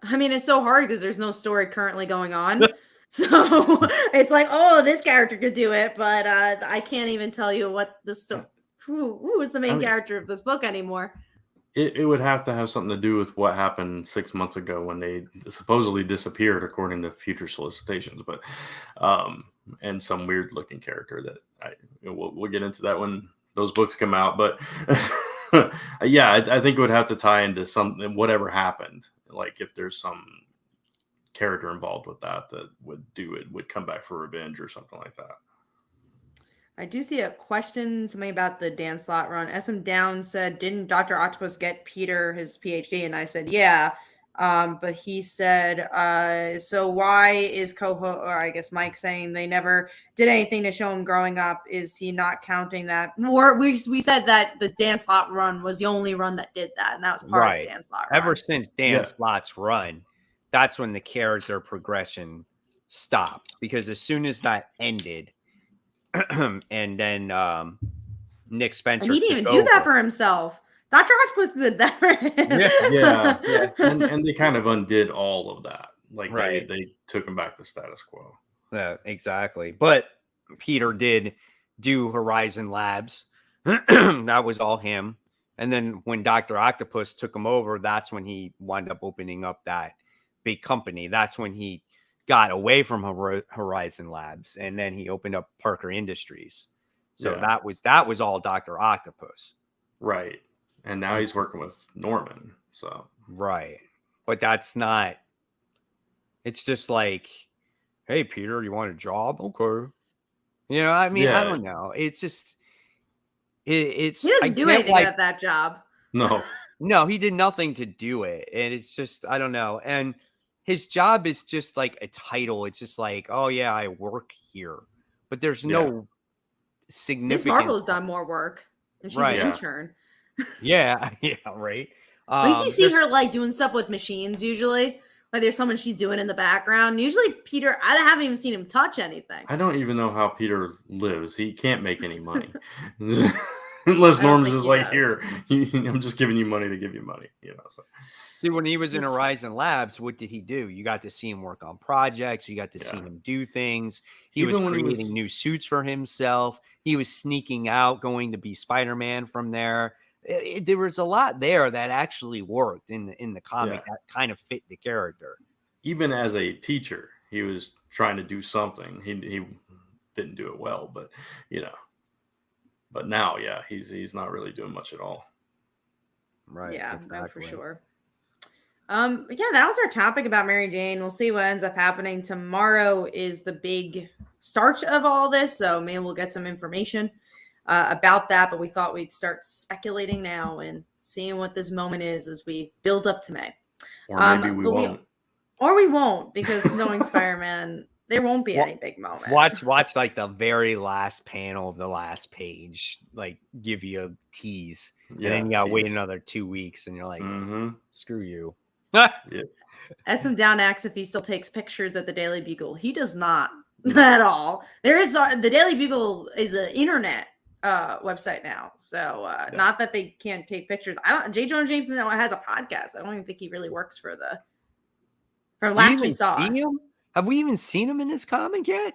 I mean, it's so hard because there's no story currently going on. So it's like, oh, this character could do it, but I can't even tell you what the story. Who is the main character of this book anymore? It would have to have something to do with what happened 6 months ago when they supposedly disappeared, according to future solicitations. But and some weird looking character that we'll get into that when those books come out. But I think it would have to tie into something, whatever happened. Like if there's some character involved with that would come back for revenge or something like that. I do see a question, something about the Dan Slott run. SM Down said, didn't Dr. Octopus get Peter his PhD? And I said, yeah. But he said, so why is or I guess Mike saying they never did anything to show him growing up? Is he not counting that? We said that the Dan Slott run was the only run that did that. And that was part of Dan Slott run. Ever since Dan Slott's run, that's when the character progression stopped, because as soon as that ended, and then Nick Spencer And he didn't took even do that over. for himself. Dr. Octopus did that for him. Yeah. And they kind of undid all of that. Like Right. they took him back to status quo. Yeah, exactly. But Peter did do Horizon Labs. That was all him. And then when Dr. Octopus took him over, that's when he wound up opening up that big company. That's when he got away from Horizon Labs, and then he opened up Parker Industries. So Yeah. that was all Dr. Octopus. Right. And now he's working with Norman. So Right. But that's not, it's just like, hey, Peter, you want a job? Okay. You know, I mean, I don't know. It's just, it's. He doesn't do anything at that job. No, he did nothing to do it. And it's just, I don't know. And his job is just like a title. It's just like, oh, yeah, I work here. But there's no significance. Miss Marvel has done more work, and she's an intern. Yeah, right. At least you see her like doing stuff with machines usually. Like there's someone she's doing in the background. Usually Peter, I haven't even seen him touch anything. I don't even know how Peter lives. He can't make any money. Unless Norman's just like, here, I'm just giving you money to give you money. So. See, when he was in Horizon Labs, what did he do? You got to see him work on projects. You got to see him do things. He was creating new suits for himself. He was sneaking out, going to be Spider-Man from there. There was a lot there that actually worked in the comic that kind of fit the character. Even as a teacher, he was trying to do something. He didn't do it well, but But now, he's not really doing much at all. Right. Yeah, exactly. No, for sure. That was our topic about Mary Jane. We'll see what ends up happening. Tomorrow is the big start of all this, so maybe we'll get some information about that, but we thought we'd start speculating now and seeing what this moment is as we build up to May. Or maybe we won't. Or we won't, because knowing Spider-Man, there won't be any big moment. Watch like the very last panel of the last page, like give you a tease. And then you gotta wait another 2 weeks, and you're like, screw you. SM Down asks if he still takes pictures at the Daily Bugle. He does not at all. There is the Daily Bugle is an internet website now, so not that they can't take pictures. J. Jonah Jameson has a podcast. I don't even think he really works for the. From last we saw him? Have we even seen him in this comic yet?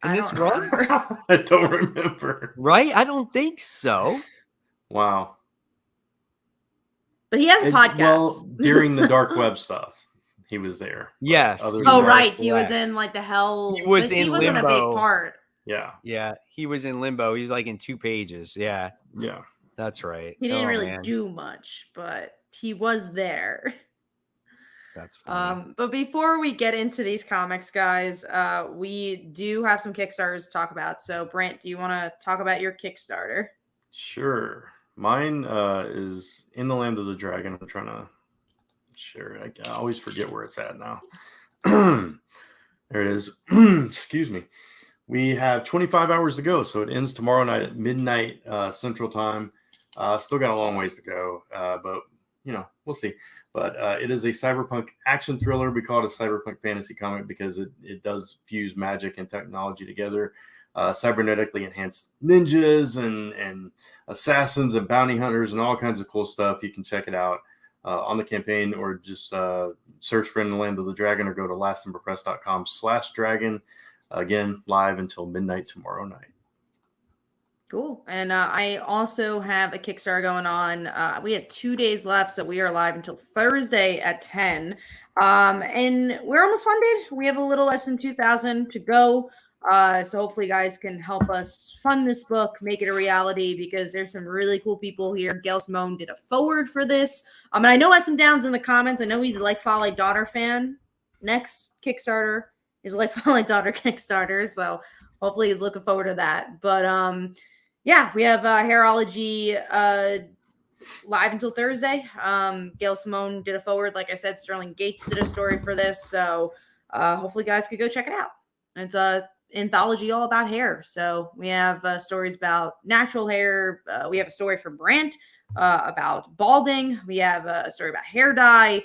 In this run? I don't remember. Right? I don't think so. Wow. But he has a podcast. Well, during the dark web stuff, he was there. Yes. Right. He was in like the hell. He wasn't a big part. Yeah. Yeah. He was in limbo. He's like in 2 pages. Yeah. Yeah. That's right. He didn't really do much, but he was there. That's funny. But before we get into these comics, guys, we do have some Kickstarters to talk about. So, Brent, do you want to talk about your Kickstarter? Sure. Mine is In the Land of the Dragon. I'm trying to share it. I always forget where it's at now. There it is. Excuse me. We have 25 hours to go, so it ends tomorrow night at midnight Central Time. Still got a long ways to go, but we'll see. But it is a cyberpunk action thriller. We call it a cyberpunk fantasy comic because it does fuse magic and technology together. Cybernetically enhanced ninjas and assassins and bounty hunters and all kinds of cool stuff. You can check it out on the campaign, or just search for In the Land of the Dragon, or go to lasttimberpress.com/dragon. Again, live until midnight tomorrow night. Cool. And I also have a Kickstarter going on. We have 2 days left, so we are live until Thursday at 10. And we're almost funded. We have a little less than 2,000 to go. So hopefully you guys can help us fund this book, make it a reality, because there's some really cool people here. Gail Simone did a forward for this. And I know SM Down's in the comments. I know he's a Like Folly Daughter fan. Next Kickstarter is a Like Folly Daughter Kickstarter. So hopefully he's looking forward to that. But we have Hairology live until Thursday. Gail Simone did a forward. Like I said, Sterling Gates did a story for this. So hopefully guys could go check it out. It's a anthology all about hair. So we have stories about natural hair. We have a story from Brant about balding. We have a story about hair dye,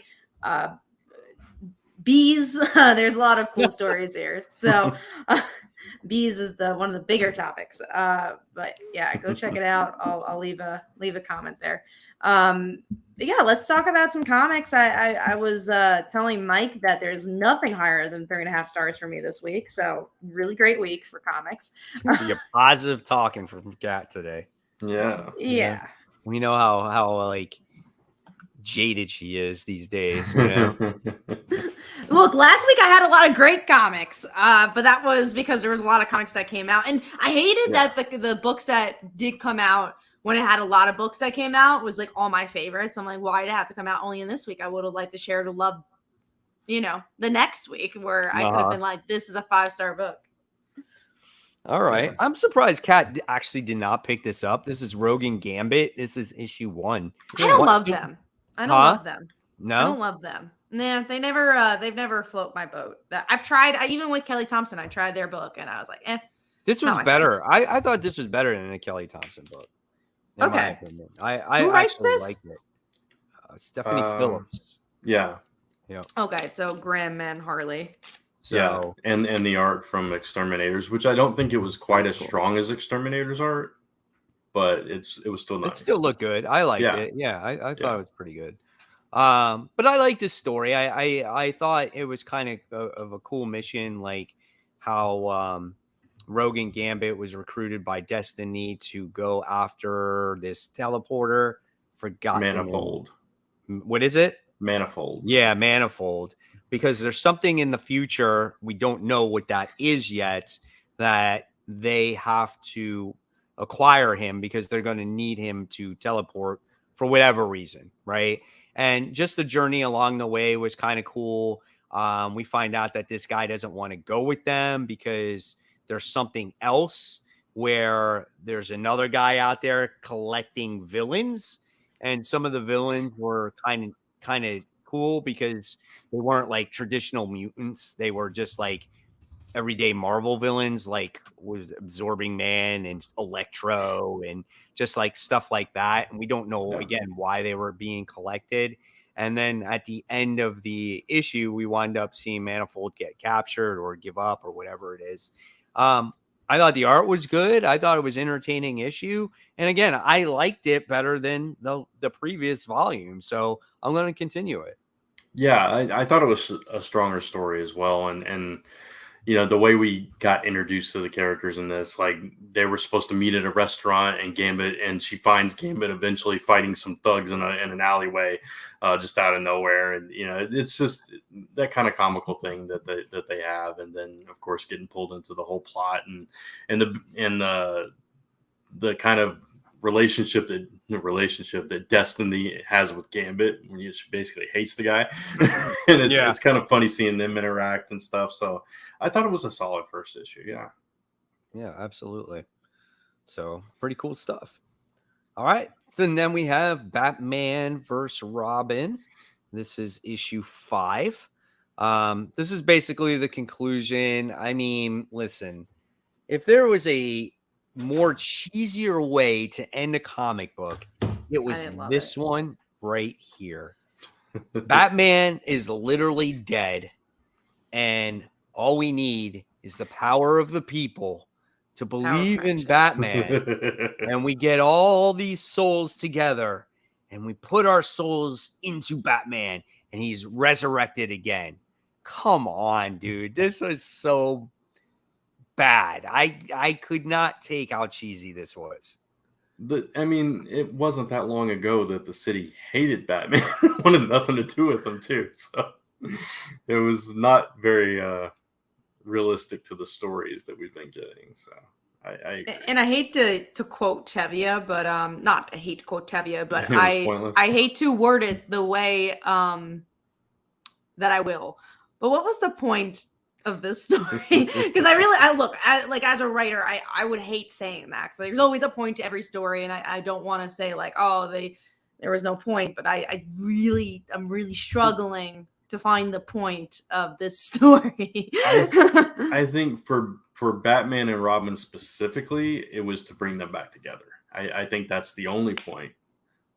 bees. There's a lot of cool stories here. So bees is one of the bigger topics. But yeah, go check it out. I'll leave a comment there. Yeah, let's talk about some comics. I was telling Mike that there's nothing higher than 3.5 stars for me this week. So really great week for comics. Be a positive talking from Kat today. Yeah. We know how like jaded she is these days, you know. Look, last week I had a lot of great comics, but that was because there was a lot of comics that came out, and I hated that the books that did come out when it had a lot of books that came out was like all my favorites. I'm like, why did it have to come out only in this week? I would have liked to share the love, you know, the next week where I could have been like, this is a 5-star book. All right. I'm surprised Kat actually did not pick this up. This is Rogue Gambit. This is issue 1. I don't love them. I don't love them. No? I don't love them. Nah, they've never float my boat. I've tried, even with Kelly Thompson, I tried their book and I was like, This was better. I thought this was better than a Kelly Thompson book. In my opinion. I Who writes actually this? liked it. Stephanie Phillips. Yeah. Okay, so Graham and Harley. So and the art from Exterminators, which I don't think it was quite as strong as Exterminators art, but it was still nice. It still looked good. I liked it. Yeah, I thought it was pretty good. But I liked this story. I thought it was kind of a cool mission, like how Rogue Gambit was recruited by Destiny to go after this teleporter. Forgotten Manifold. What is it? Manifold. Yeah, Manifold. Because there's something in the future, we don't know what that is yet, that they have to acquire him because they're going to need him to teleport for whatever reason, right? And just the journey along the way was kind of cool. We find out that this guy doesn't want to go with them because there's something else where there's another guy out there collecting villains, and some of the villains were kind of cool because they weren't like traditional mutants. They were just like everyday Marvel villains, like was Absorbing Man and Electro and just like stuff like that. And we don't know again why they were being collected. And then at the end of the issue, we wind up seeing Manifold get captured or give up or whatever it is. I thought the art was good. I thought it was an entertaining issue. And again, I liked it better than the previous volume. So I'm going to continue it. Yeah, I thought it was a stronger story as well. And you know, the way we got introduced to the characters in this, like they were supposed to meet at a restaurant and she finds Gambit eventually fighting some thugs in an alleyway just out of nowhere. And, you know, it's just that kind of comical thing that they have. And then, of course, getting pulled into the whole plot and the kind of relationship that Destiny has with Gambit, when she basically hates the guy. And it's kind of funny seeing them interact and stuff. So I thought it was a solid first issue. Yeah, absolutely. So pretty cool stuff. All right. And then we have Batman versus Robin. This is issue 5. This is basically the conclusion. I mean, listen, if there was a more cheesier way to end a comic book, it was this one right here. Batman is literally dead, and all we need is the power of the people to believe in Batman. And we get all these souls together and we put our souls into Batman and he's resurrected again. Come on, dude. This was so bad. I could not take how cheesy this was. I mean, it wasn't that long ago that the city hated Batman. Wanted nothing to do with him too. So it was not very realistic to the stories that we've been getting. So I and I hate to quote Tevye, but not I hate to quote Tevye, but I hate to word it the way that I will. But what was the point of this story? Because I look like as a writer, I would hate saying that. So there's always a point to every story, and I don't want to say like, oh, there was no point, but I'm really struggling to find the point of this story. I think for Batman and Robin specifically, it was to bring them back together. I think that's the only point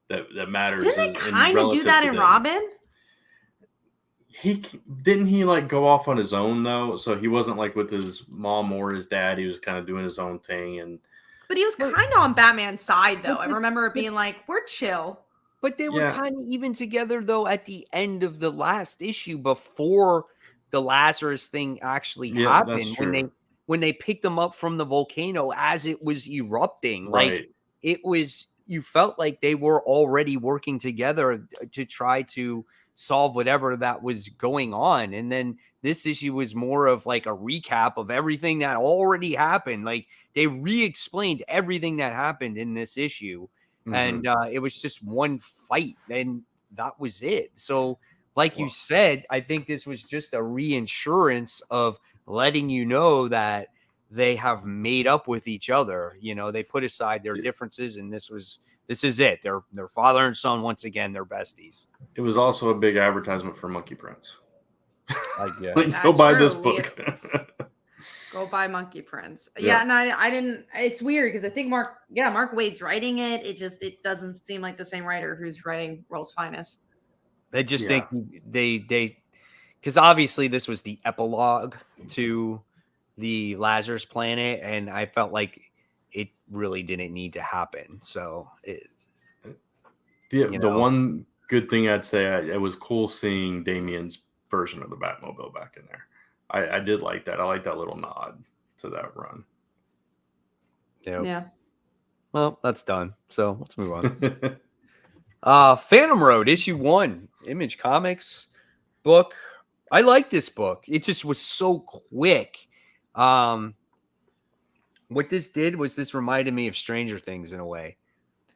that matters. Didn't they kind of do that in Robin? he didn't he like go off on his own though, so he wasn't like with his mom or his dad. He was kind of doing his own thing, and but he was kind of on Batman's side though. I remember it being like, we're chill. But they were kind of even together though at the end of the last issue before the Lazarus thing actually happened. That's true. When they picked them up from the volcano as it was erupting, right. like it was, you felt like they were already working together to try to solve whatever that was going on. And then this issue was more of like a recap of everything that already happened. Like they re-explained everything that happened in this issue. And it was just one fight, and that was it. So, like you said, I think this was just a reinsurance of letting you know that they have made up with each other. You know, they put aside their differences, and this is it. They're father and son once again. They're besties. It was also a big advertisement for Monkey Prince. Yeah, like, go buy this book. Go buy Monkey Prince. Yeah, and I didn't. It's weird because I think Mark Waid's writing it. It doesn't seem like the same writer who's writing World's Finest. I just think they because obviously this was the epilogue to the Lazarus Planet, and I felt like it really didn't need to happen. So the one good thing I'd say, it was cool seeing Damien's version of the Batmobile back in there. I did like that. I like that little nod to that run. Yeah. Well, that's done. So let's move on. Phantom Road, issue 1, Image Comics book. I like this book. It just was so quick. What this did was this reminded me of Stranger Things in a way.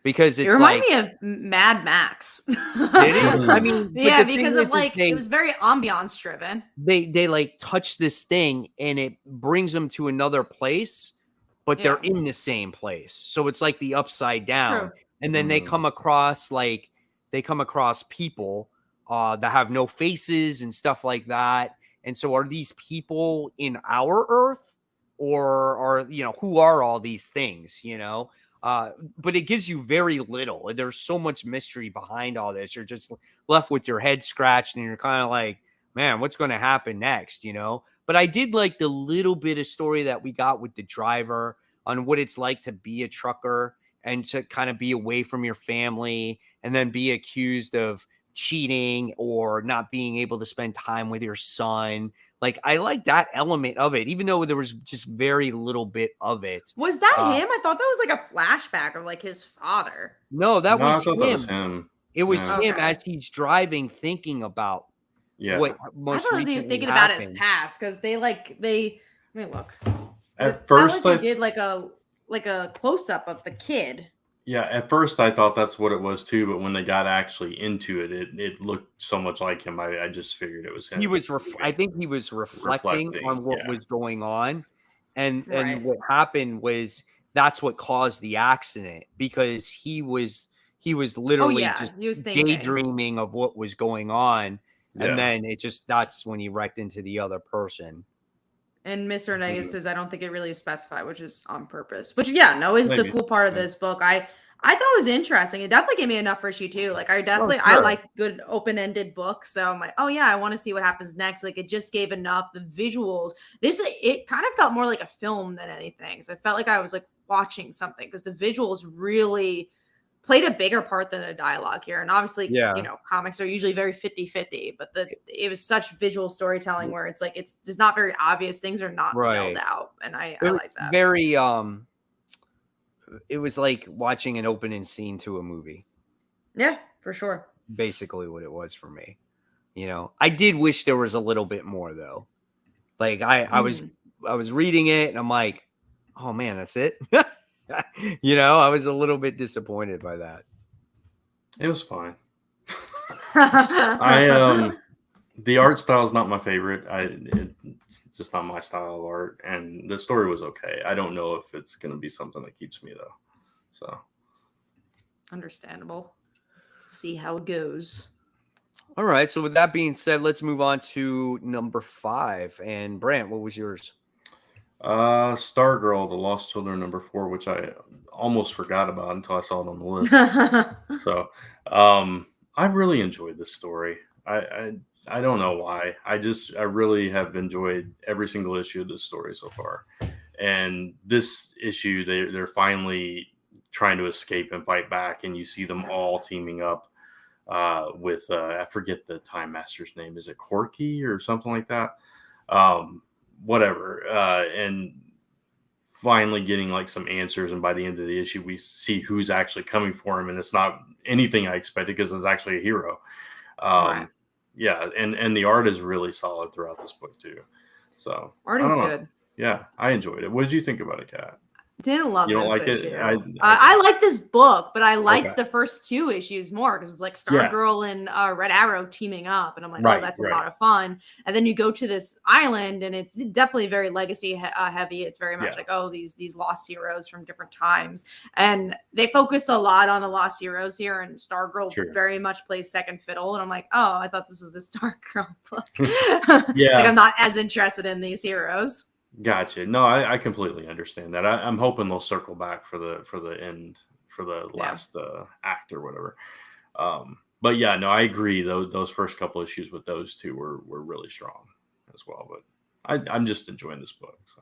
Because it reminded me of Mad Max. Did it? I mean, yeah, because of it was very ambiance driven. They like touch this thing and it brings them to another place, but they're in the same place. So it's like the upside down. True. And then they come across people that have no faces and stuff like that. And so are these people in our Earth, or are, who are all these things, but it gives you very little. There's so much mystery behind all this. You're just left with your head scratched and you're kind of like, man, what's going to happen next? But I did like the little bit of story that we got with the driver on what it's like to be a trucker and to kind of be away from your family and then be accused of cheating or not being able to spend time with your son. Like, I like that element of it, even though there was just very little bit of it. Was that him? I thought that was like a flashback of like his father. No, that was him. That was him. It was him as he's driving, thinking about what most. I thought he was thinking about his past because let me look. At first, they did like a close up of the kid. Yeah, at first I thought that's what it was too, but when they got actually into it, it looked so much like him. I just figured it was him. He was. I think he was reflecting on what was going on, and what happened was that's what caused the accident, because he was literally just daydreaming of what was going on, and then that's when he wrecked into the other person. And Mr. Negative says, I don't think it really specified, which is on purpose. Which, is the cool part of this book. I thought it was interesting. It definitely gave me enough for issue 2. Like, I like good open-ended books. So I'm like, oh, yeah, I want to see what happens next. Like, it just gave enough. The visuals. It kind of felt more like a film than anything. So I felt like I was, like, watching something because the visuals really played a bigger part than the dialogue here. And obviously, comics are usually very 50-50, but it was such visual storytelling where it's like, it's just not very obvious. Things are not spelled out. And I like that. Very, it was like watching an opening scene to a movie. Yeah, for sure. That's basically what it was for me. I did wish there was a little bit more though. Like I was reading it and I'm like, oh man, that's it. I was a little bit disappointed by that. It was fine. The art style is not my favorite. It's just not my style of art, and the story was okay. I don't know if it's going to be something that keeps me though. So understandable. See how it goes. All right. So with that being said, let's move on to number 5. And Brant, what was yours? Stargirl, The Lost Children, number 4, which I almost forgot about until I saw it on the list. So, I really enjoyed this story. I don't know why. I really have enjoyed every single issue of this story so far. And this issue, they're finally trying to escape and fight back, and you see them all teaming up with I forget the Time Master's name. Is it Corky or something like that? Whatever. And finally getting like some answers, and by the end of the issue, we see who's actually coming for him, and it's not anything I expected because it's actually a hero. Right. Yeah, and the art is really solid throughout this book too. So art is good. Yeah, I enjoyed it. What did you think about it, Kat? Didn't love you don't this like issue. it? I like this book, but I like the first 2 issues more because it's like Stargirl and Red Arrow teaming up, and I'm like, oh, that's a lot of fun. And then you go to this island, and it's definitely very legacy heavy. It's very much like, oh, these lost heroes from different times, and they focused a lot on the lost heroes here. And Stargirl very much plays second fiddle, and I'm like, oh, I thought this was the Stargirl book. Like I'm not as interested in these heroes. Gotcha. No, I completely understand that. I'm hoping they'll circle back for the end, for the last act or whatever. But yeah, no, I agree. Those first couple issues with those 2 were really strong as well. But I'm just enjoying this book. So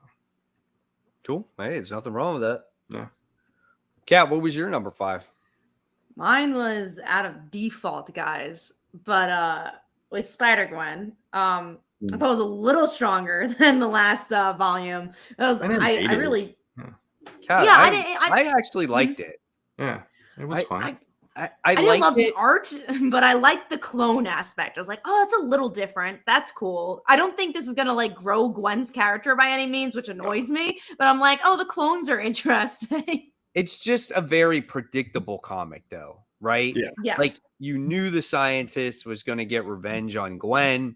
cool. Hey, there's nothing wrong with that. Yeah. Kat, what was your number 5? Mine was out of default, guys, but with Spider-Gwen. I thought it was a little stronger than the last volume. I really, Kat, I actually liked it. Yeah, it was fun. I didn't love the art, but I liked the clone aspect. I was like, oh, that's a little different. That's cool. I don't think this is gonna like grow Gwen's character by any means, which annoys me. But I'm like, oh, the clones are interesting. It's just a very predictable comic, though, right? Yeah. Like you knew the scientist was going to get revenge on Gwen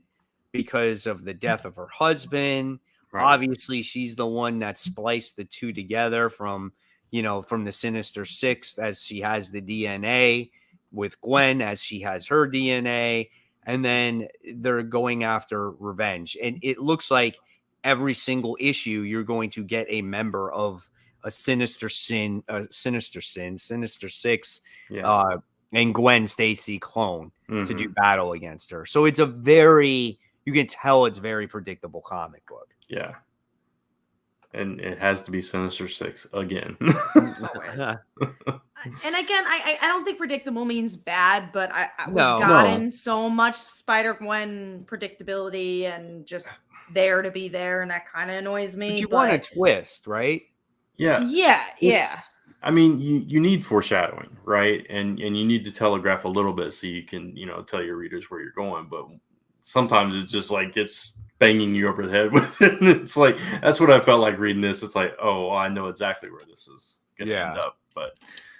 because of the death of her husband. Right. Obviously, she's the one that spliced the 2 together from the Sinister Six, as she has the DNA, with Gwen as she has her DNA. And then they're going after revenge. And it looks like every single issue you're going to get a member of a Sinister Six, and Gwen Stacy clone to do battle against her. So it's you can tell it's very predictable comic book. Yeah. And it has to be Sinister Six again. Always. And again, I don't think predictable means bad, but we've gotten so much Spider-Gwen predictability and just there to be there, and that kind of annoys me. But you want a twist, right? Yeah. Yeah. I mean, you need foreshadowing, right? And you need to telegraph a little bit so you can, tell your readers where you're going. But sometimes it's just like it's banging you over the head with it. And it's like, that's what I felt like reading this. It's like, oh, I know exactly where this is going to end up. But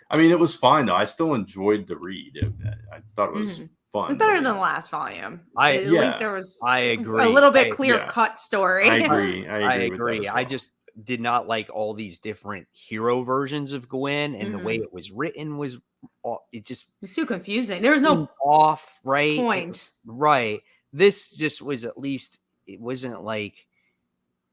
I mean, it was fine though. I still enjoyed the read. I thought it was fun. It's better than the last volume. At least there was a little bit clear-cut story. I agree. I agree. Well. I just did not like all these different hero versions of Gwen, and the way it was written was it's too confusing. There was no off point. Right. This just was, at least it wasn't like,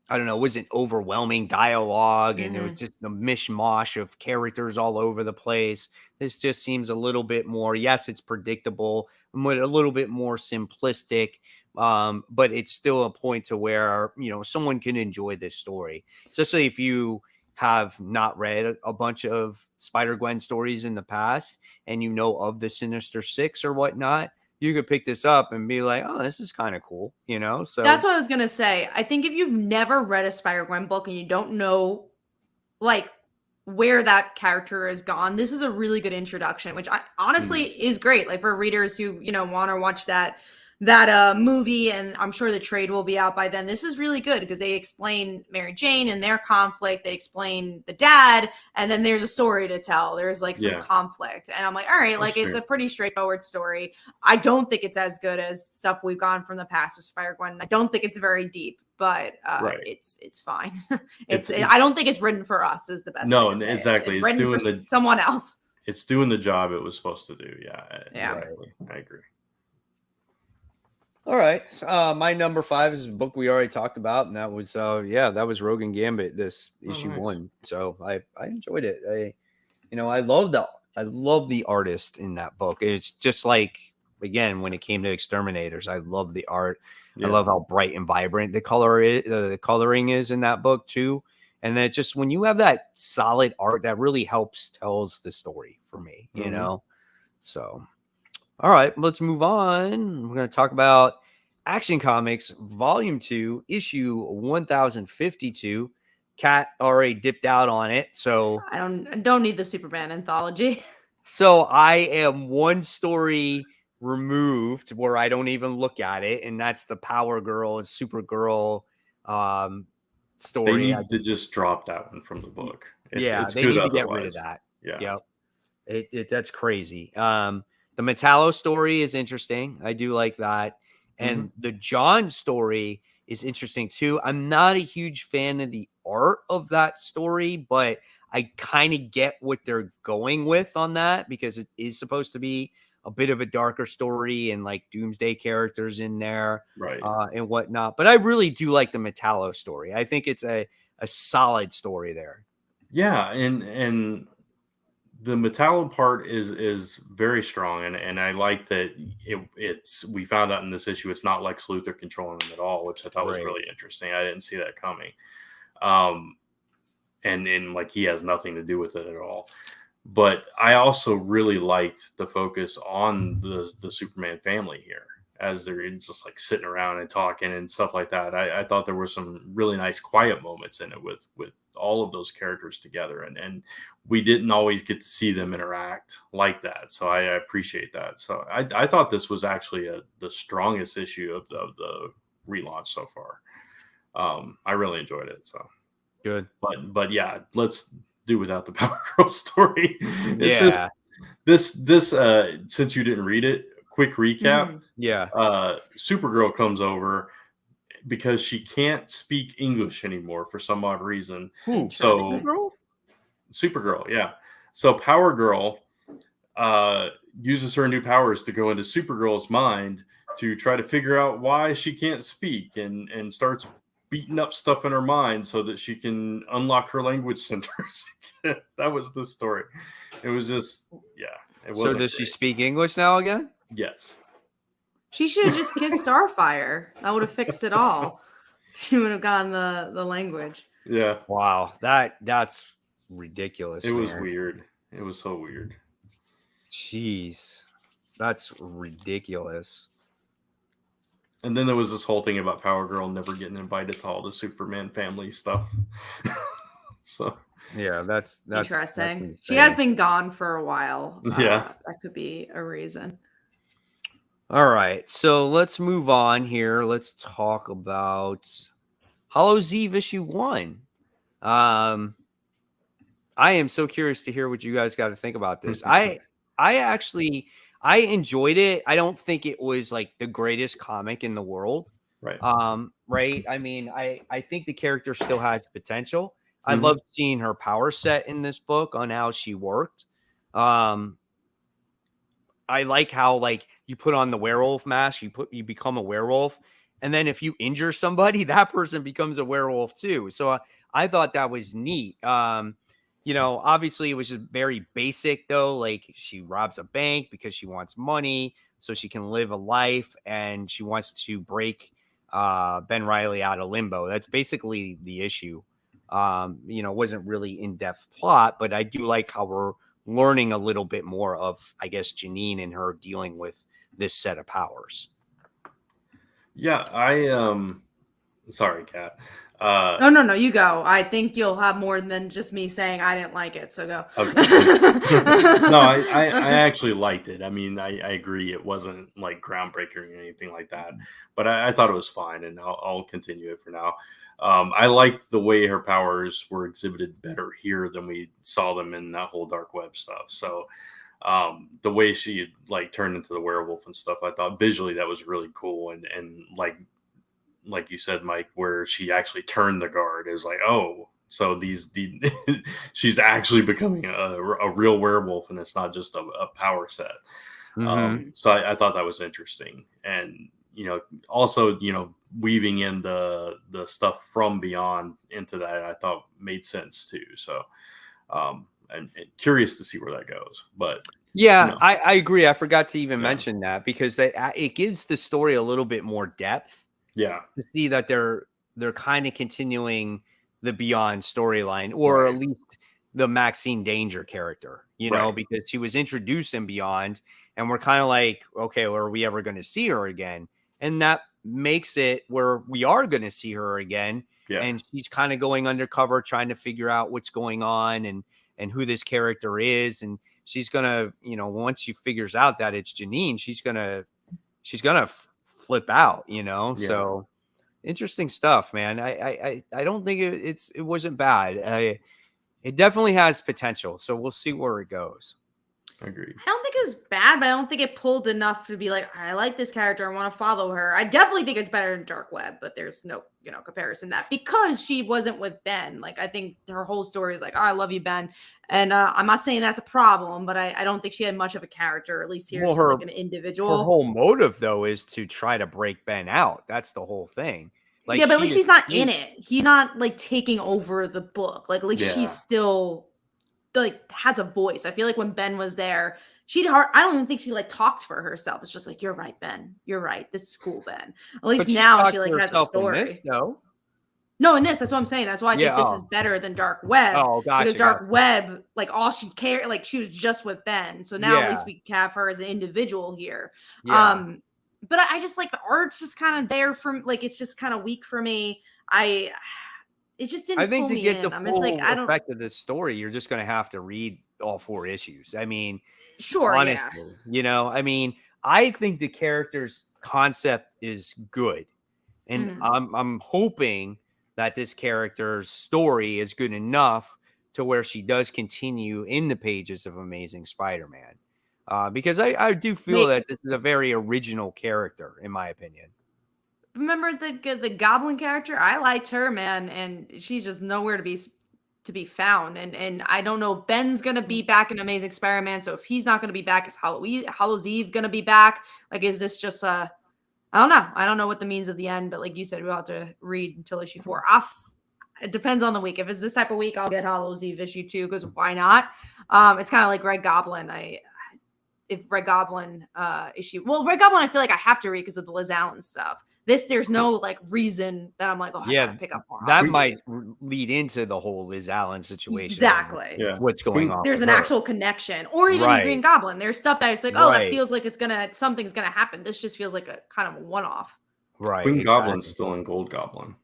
I don't know, it wasn't overwhelming dialogue and it was just a mishmash of characters all over the place. This just seems a little bit more, yes, it's predictable, but a little bit more simplistic. But it's still a point to where, someone can enjoy this story. Especially if you have not read a bunch of Spider-Gwen stories in the past and of the Sinister Six or whatnot, you could pick this up and be like, oh, this is kind of cool, So that's what I was going to say. I think if you've never read a Spider-Gwen book and you don't know, like, where that character is gone, this is a really good introduction, which honestly is great. Like, for readers who, want to watch that movie, and I'm sure the trade will be out by then. This is really good because they explain Mary Jane and their conflict. They explain the dad, and then there's a story to tell. There's like some conflict, and I'm like, all right, like it's a pretty straightforward story. I don't think it's as good as stuff we've gone from the past with Spider-Gwen. I don't think it's very deep, but it's fine. It's I don't think it's written for us. Is the best. No, way to say exactly. It's doing for someone else. It's doing the job it was supposed to do. Yeah. Exactly. I agree. All right. My number 5 is a book we already talked about, and that was that was Rogue and Gambit, this issue 1. So I enjoyed it. I love the artist in that book. It's just like again, when it came to Exterminators, I love the art. Yeah. I love how bright and vibrant the coloring is in that book too. And then just when you have that solid art, that really tells the story for me, you know? So, all right, let's move on. We're going to talk about Action Comics Volume 2, issue 1052. Kat already dipped out on it, so I don't need the Superman anthology. So I am one story removed where I don't even look at it, and that's the Power Girl and Supergirl story. They need to just drop that one from the book. It's they good need to otherwise. get rid of that. Yeah. Yep. That's crazy. The Metallo story is interesting. I do like that. And the John story is interesting too. I'm not a huge fan of the art of that story, but I kind of get what they're going with on that because it is supposed to be a bit of a darker story and like Doomsday characters in there, right, and whatnot. But I really do like the Metallo story. I think it's a solid story there. Yeah, and the Metallo part is very strong, and I like that it's we found out in this issue it's not Lex Luthor controlling them at all, which I thought was really interesting. I didn't see that coming. And like he has nothing to do with it at all. But I also really liked the focus on the Superman family here as they're just like sitting around and talking and stuff like that. I thought there were some really nice quiet moments in it with all of those characters together, and we didn't always get to see them interact like that. So I appreciate that. So I thought this was actually the strongest issue of the relaunch so far. I really enjoyed it. So good. But yeah, let's do without the Power Girl story. It's just this since you didn't read it, quick recap. Yeah. Supergirl comes over because she can't speak English anymore for some odd reason. So Supergirl, yeah. So Power Girl uses her new powers to go into Supergirl's mind to try to figure out why she can't speak and starts beating up stuff in her mind so that she can unlock her language centers. That was the story. It was just, it was. So does she speak English now again? Yes. She should have just kissed Starfire. That would have fixed it all. She would have gotten the language. Yeah. Wow. That's ridiculous. It was weird. It was so weird. Jeez. That's ridiculous. And then there was this whole thing about Power Girl never getting invited to all the Superman family stuff. So yeah, that's interesting. That's she has been gone for a while. Yeah, that could be a reason. All right, so let's move on here. Let's talk about Hallows Eve issue 1. I am so curious to hear what you guys got to think about this. I enjoyed it. I don't think it was like the greatest comic in the world. Right. Right. I mean, I think the character still has potential. I loved seeing her power set in this book on how she worked. I like how like you put on the werewolf mask, you become a werewolf, and then if you injure somebody, that person becomes a werewolf too. So I thought that was neat. You know, obviously it was just very basic though. Like she robs a bank because she wants money so she can live a life, and she wants to break Ben Reilly out of limbo. That's basically the issue. You know, it wasn't really in-depth plot, but I do like how we're learning a little bit more of, I guess, Janine and her dealing with this set of powers. Yeah, sorry, Kat. No, you go. I think you'll have more than just me saying I didn't like it, so go. Okay. No, I actually liked it. I mean, I agree it wasn't like groundbreaking or anything like that, but I thought it was fine, and I'll continue it for now. I liked the way her powers were exhibited better here than we saw them in that whole Dark Web stuff. So the way she like turned into the werewolf and stuff, I thought visually that was really cool, and like you said, Mike, where she actually turned the guard. It was like, oh, so she's actually becoming a real werewolf, and it's not just a power set. So I thought that was interesting, and you know, also, you know, weaving in the stuff from Beyond into that, I thought made sense too. So and curious to see where that goes. But yeah, I agree. I forgot to even mention that because it gives the story a little bit more depth. Yeah, to see that they're kind of continuing the Beyond storyline, or at least the Maxine Danger character, you know, because she was introduced in Beyond, and we're kind of like, okay, well, are we ever going to see her again? And that makes it where we are going to see her again. Yeah. And she's kind of going undercover, trying to figure out what's going on and who this character is. And she's going to, you know, once she figures out that it's Janine, she's going to flip out, you know? Yeah. So interesting stuff, man. I don't think it wasn't bad. It definitely has potential. So we'll see where it goes. Agreed. I don't think it was bad, but I don't think it pulled enough to be like, I like this character. I want to follow her. I definitely think it's better than Dark Web, but there's no, comparison to that because she wasn't with Ben. Like, I think her whole story is like, oh, I love you, Ben. And I'm not saying that's a problem, but I don't think she had much of a character, at least here. She's like an individual. Her whole motive, though, is to try to break Ben out. That's the whole thing. Like, yeah, but at least he's not in it. He's not like taking over the book. Like, at least she's still like has a voice. I feel like when Ben was there, I don't even think she like talked for herself. It's just like, you're right, Ben. You're right. This is cool, Ben. At least now she like has a story. No, in this, that's what I'm saying. That's why I think this is better than Dark Web. Oh, gotcha. Because Dark Web, like all she cared, like she was just with Ben. So now at least we have her as an individual here. Yeah. But I just like the art's just kind of there from like it's just kind of weak for me. It just didn't. I think pull to get me the in. I'm full just like, effect of this story, you're just going to have to read all 4 issues. I mean, sure, honestly, I mean, I think the character's concept is good, and I'm hoping that this character's story is good enough to where she does continue in the pages of Amazing Spider-Man, because I do feel that this is a very original character, in my opinion. Remember the Goblin character? I liked her, man, and she's just nowhere to be found. And I don't know if Ben's gonna be back in Amazing Spider-Man. So if he's not gonna be back, is Hallows Eve gonna be back? Like, is this just I don't know. I don't know what the means of the end, but like you said, we'll have to read until issue 4. It depends on the week. If it's this type of week, I'll get Hallows Eve issue 2 because why not? It's kind of like Red Goblin. If Red Goblin issue, Red Goblin, I feel like I have to read because of the Liz Allen stuff. There's no like reason that I'm like, I gotta pick up more. That might lead into the whole Liz Allen situation. Exactly. Yeah. What's going on? There's an actual connection, or even Green Goblin. There's stuff that it's like, that feels like something's gonna happen. This just feels like a kind of a one-off. Right. Green Goblin's still in Gold Goblin,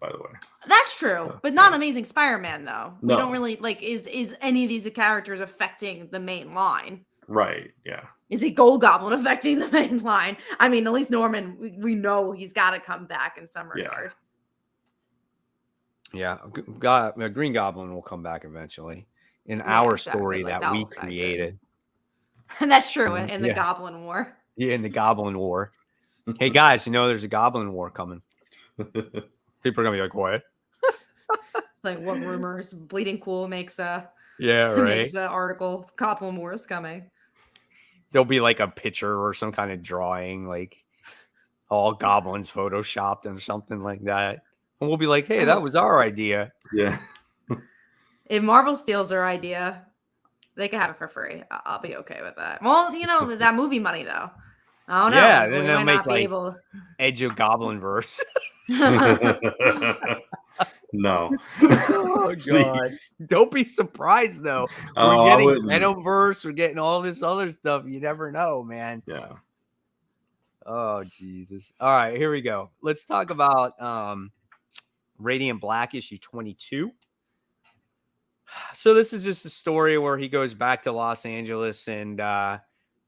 by the way. That's true, but not Amazing Spider-Man though. No. We don't really like. Is any of these characters affecting the main line? Right. Yeah. Is it Gold Goblin affecting the main line? I mean, at least Norman, we know he's got to come back in some regard. Yeah, Green Goblin will come back eventually in our story that we created. And that's true in the Goblin War. Yeah, in the Goblin War. Hey guys, there's a Goblin War coming. People are gonna be like, "What?" Like, what rumors? Bleeding Cool makes makes an article. Goblin War is coming. There'll be like a picture or some kind of drawing, like all goblins photoshopped and something like that. And we'll be like, hey, that was our idea. Yeah. If Marvel steals our idea, they can have it for free. I'll be okay with that. Well, that movie money, though. I don't know. Yeah, then they'll make like Edge of Goblinverse. No. Oh god! Don't be surprised though. We're getting Venomverse. We're getting all this other stuff. You never know, man. Yeah. Oh Jesus! All right, here we go. Let's talk about Radiant Black issue 22. So this is just a story where he goes back to Los Angeles and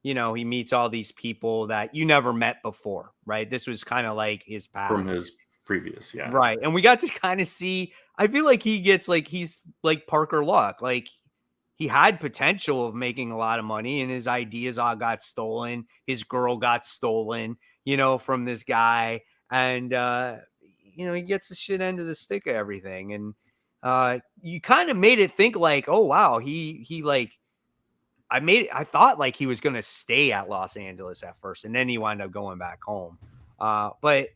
he meets all these people that you never met before, right? This was kind of like his past. From his previous, yeah. Right. And we got to kind of see, I feel like he's like Parker Luck. Like he had potential of making a lot of money and his ideas all got stolen. His girl got stolen, from this guy. And, he gets the shit end of the stick of everything. And you kind of made it think like, oh, wow, I thought like he was going to stay at Los Angeles at first, and then he wound up going back home. But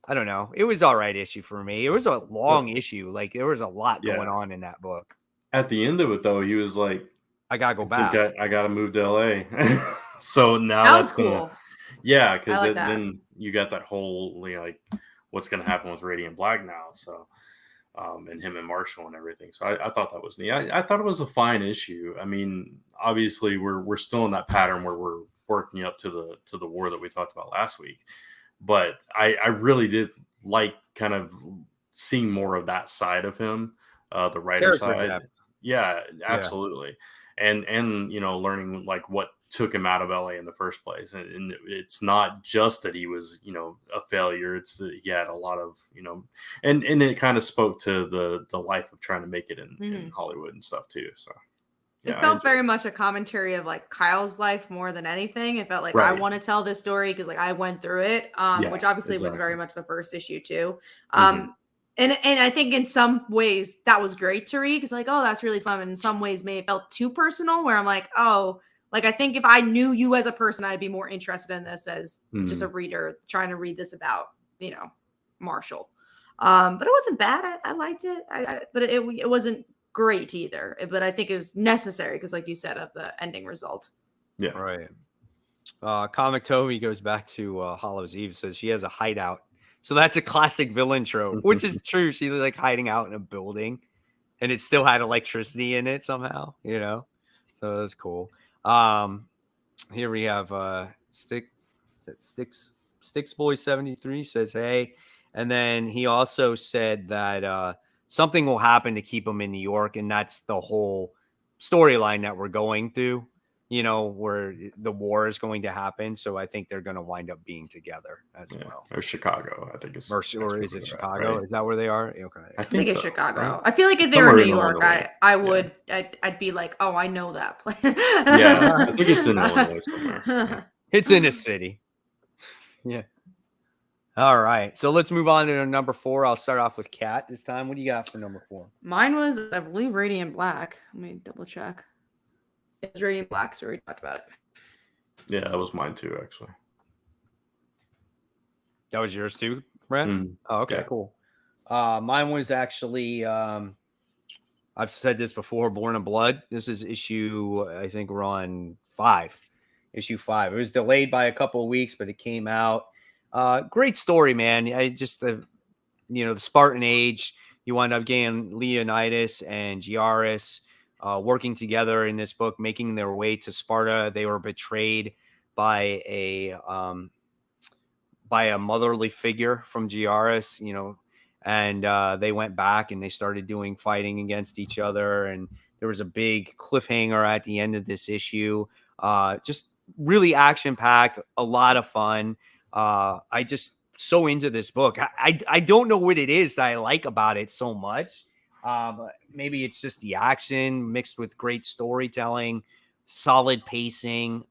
I don't know. It was all right issue for me. It was a long issue. Like there was a lot going on in that book. at the end of it, though, he was like, I gotta go I back. think I gotta move to LA. So now That that's was cool. yeah, because like that. then you got that whole like what's gonna happen with Radiant Black now. So and him and Marshall and everything. So I thought that was neat. I thought it was a fine issue. I mean, obviously we're still in that pattern where we're working up to the war that we talked about last week. But I really did like kind of seeing more of that side of him, the writer Character side. depth. Yeah, absolutely. And learning like what took him out of LA in the first place. And it's not just that he was, a failure. It's that he had a lot of, and it kind of spoke to the life of trying to make it in Hollywood and stuff too. So it felt very much a commentary of like Kyle's life more than anything. It felt like I want to tell this story because like I went through it, which obviously was very much the first issue too. And I think in some ways that was great to read because like, oh, that's really fun. And in some ways maybe it felt too personal where I'm like, oh, like I think if I knew you as a person, I'd be more interested in this as just a reader trying to read this about, Marshall. But it wasn't bad. I liked it. But it wasn't great either. But I think it was necessary because, like you said, of the ending result. Yeah. Right. Comic Toby goes back to Hollow's Eve, says she has a hideout. So that's a classic villain trope, which is true. She's like hiding out in a building and it still had electricity in it somehow, So that's cool. Here we have Sticks Boy 73 says, hey. And then he also said that something will happen to keep him in New York. And that's the whole storyline that we're going through, where the war is going to happen. So I think they're going to wind up being together as well. Or Chicago, I think it's. Or is it Chicago? Right? Is that where they are? Okay. I think it's Chicago. Right? I feel like if they were in New York, I'd be like, oh, I know that place. I think it's in Illinois somewhere. Yeah. It's in a city. Yeah. All right. So let's move on to number 4. I'll start off with Kat this time. What do you got for number 4? Mine was, I believe, Radiant Black. Let me double check. It's Radiant Black, so we talked about it. Yeah, that was mine too, actually. That was yours too, Brent? Oh, okay, cool. Mine was actually, I've said this before, Born in Blood. This is issue, I think we're on 5. Issue 5. It was delayed by a couple of weeks, but it came out. Great story, man. I just, the Spartan Age, you wind up getting Leonidas and Giaris working together in this book, making their way to Sparta. They were betrayed by a motherly figure from Giaris, and they went back and they started doing fighting against each other. And there was a big cliffhanger at the end of this issue. Just really action-packed, a lot of fun. I just so into this book. I don't know what it is that I like about it so much. Maybe it's just the action mixed with great storytelling, solid pacing.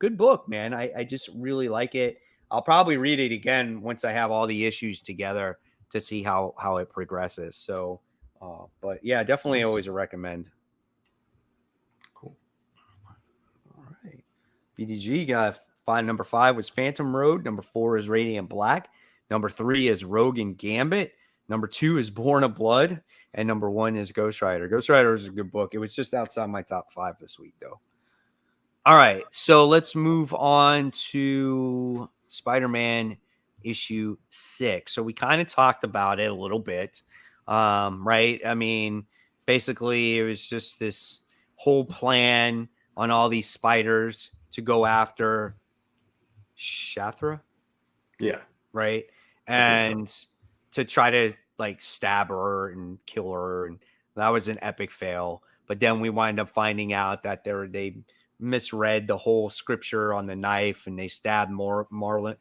Good book, man. I just really like it. I'll probably read it again once I have all the issues together to see how it progresses. So, but yeah, definitely always a recommend. Cool. All right. BDG got number 5 was Phantom Road. Number 4 is Radiant Black. Number 3 is Rogue and Gambit. Number 2 is Born of Blood. And number 1 is Ghost Rider. Ghost Rider is a good book. It was just outside my top 5 this week, though. All right. So let's move on to Spider-Man issue 6. So we kind of talked about it a little bit, right? I mean, basically, it was just this whole plan on all these spiders to go after Shathra. Yeah. Right. And to try to like stab her and kill her. And that was an epic fail. But then we wind up finding out that they misread the whole scripture on the knife and they stabbed Moreland.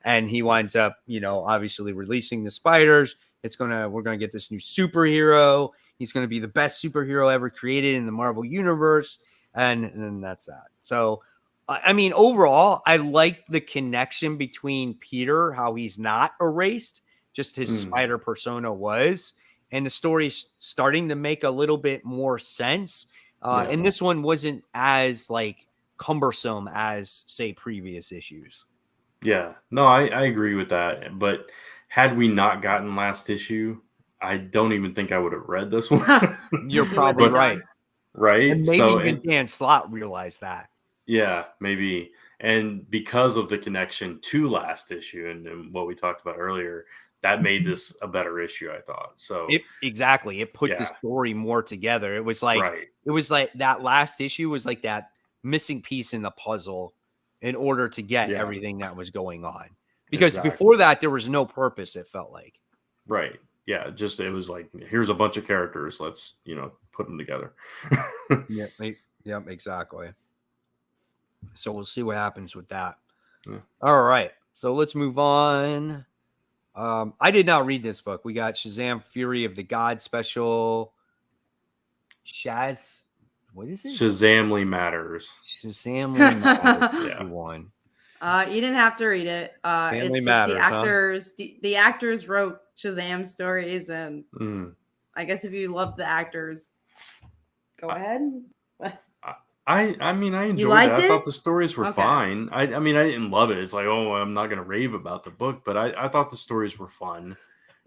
And he winds up, obviously releasing the spiders. We're going to get this new superhero. He's going to be the best superhero ever created in the Marvel universe. And then that's that. So, I mean, overall, I like the connection between Peter, how he's not erased, just his spider persona was, and the story's starting to make a little bit more sense. And this one wasn't as like cumbersome as, say, previous issues. Yeah, no, I agree with that. But had we not gotten last issue, I don't even think I would have read this one. You're probably right. Right. And maybe even Dan Slott realized that. Yeah, maybe. And because of the connection to last issue and what we talked about earlier, that made this a better issue, I thought. So exactly. It put the story more together. It was like that last issue was like that missing piece in the puzzle in order to get everything that was going on. Because before that, there was no purpose, it felt like. Right. Yeah. Just it was like, here's a bunch of characters. Let's, put them together. Yeah, exactly. So we'll see what happens with that. Yeah. All right. So let's move on. I did not read this book. We got Shazam Fury of the Gods special. What is it? Shazamly Matters. Shazamly Matters. Yeah. One. You didn't have to read it. Family it's Matters, just the actors. Huh? The actors wrote Shazam stories, and I guess if you love the actors, go ahead. I mean, I enjoyed it. I thought the stories were fine. I mean, I didn't love it. It's like, oh, I'm not going to rave about the book, but I thought the stories were fun.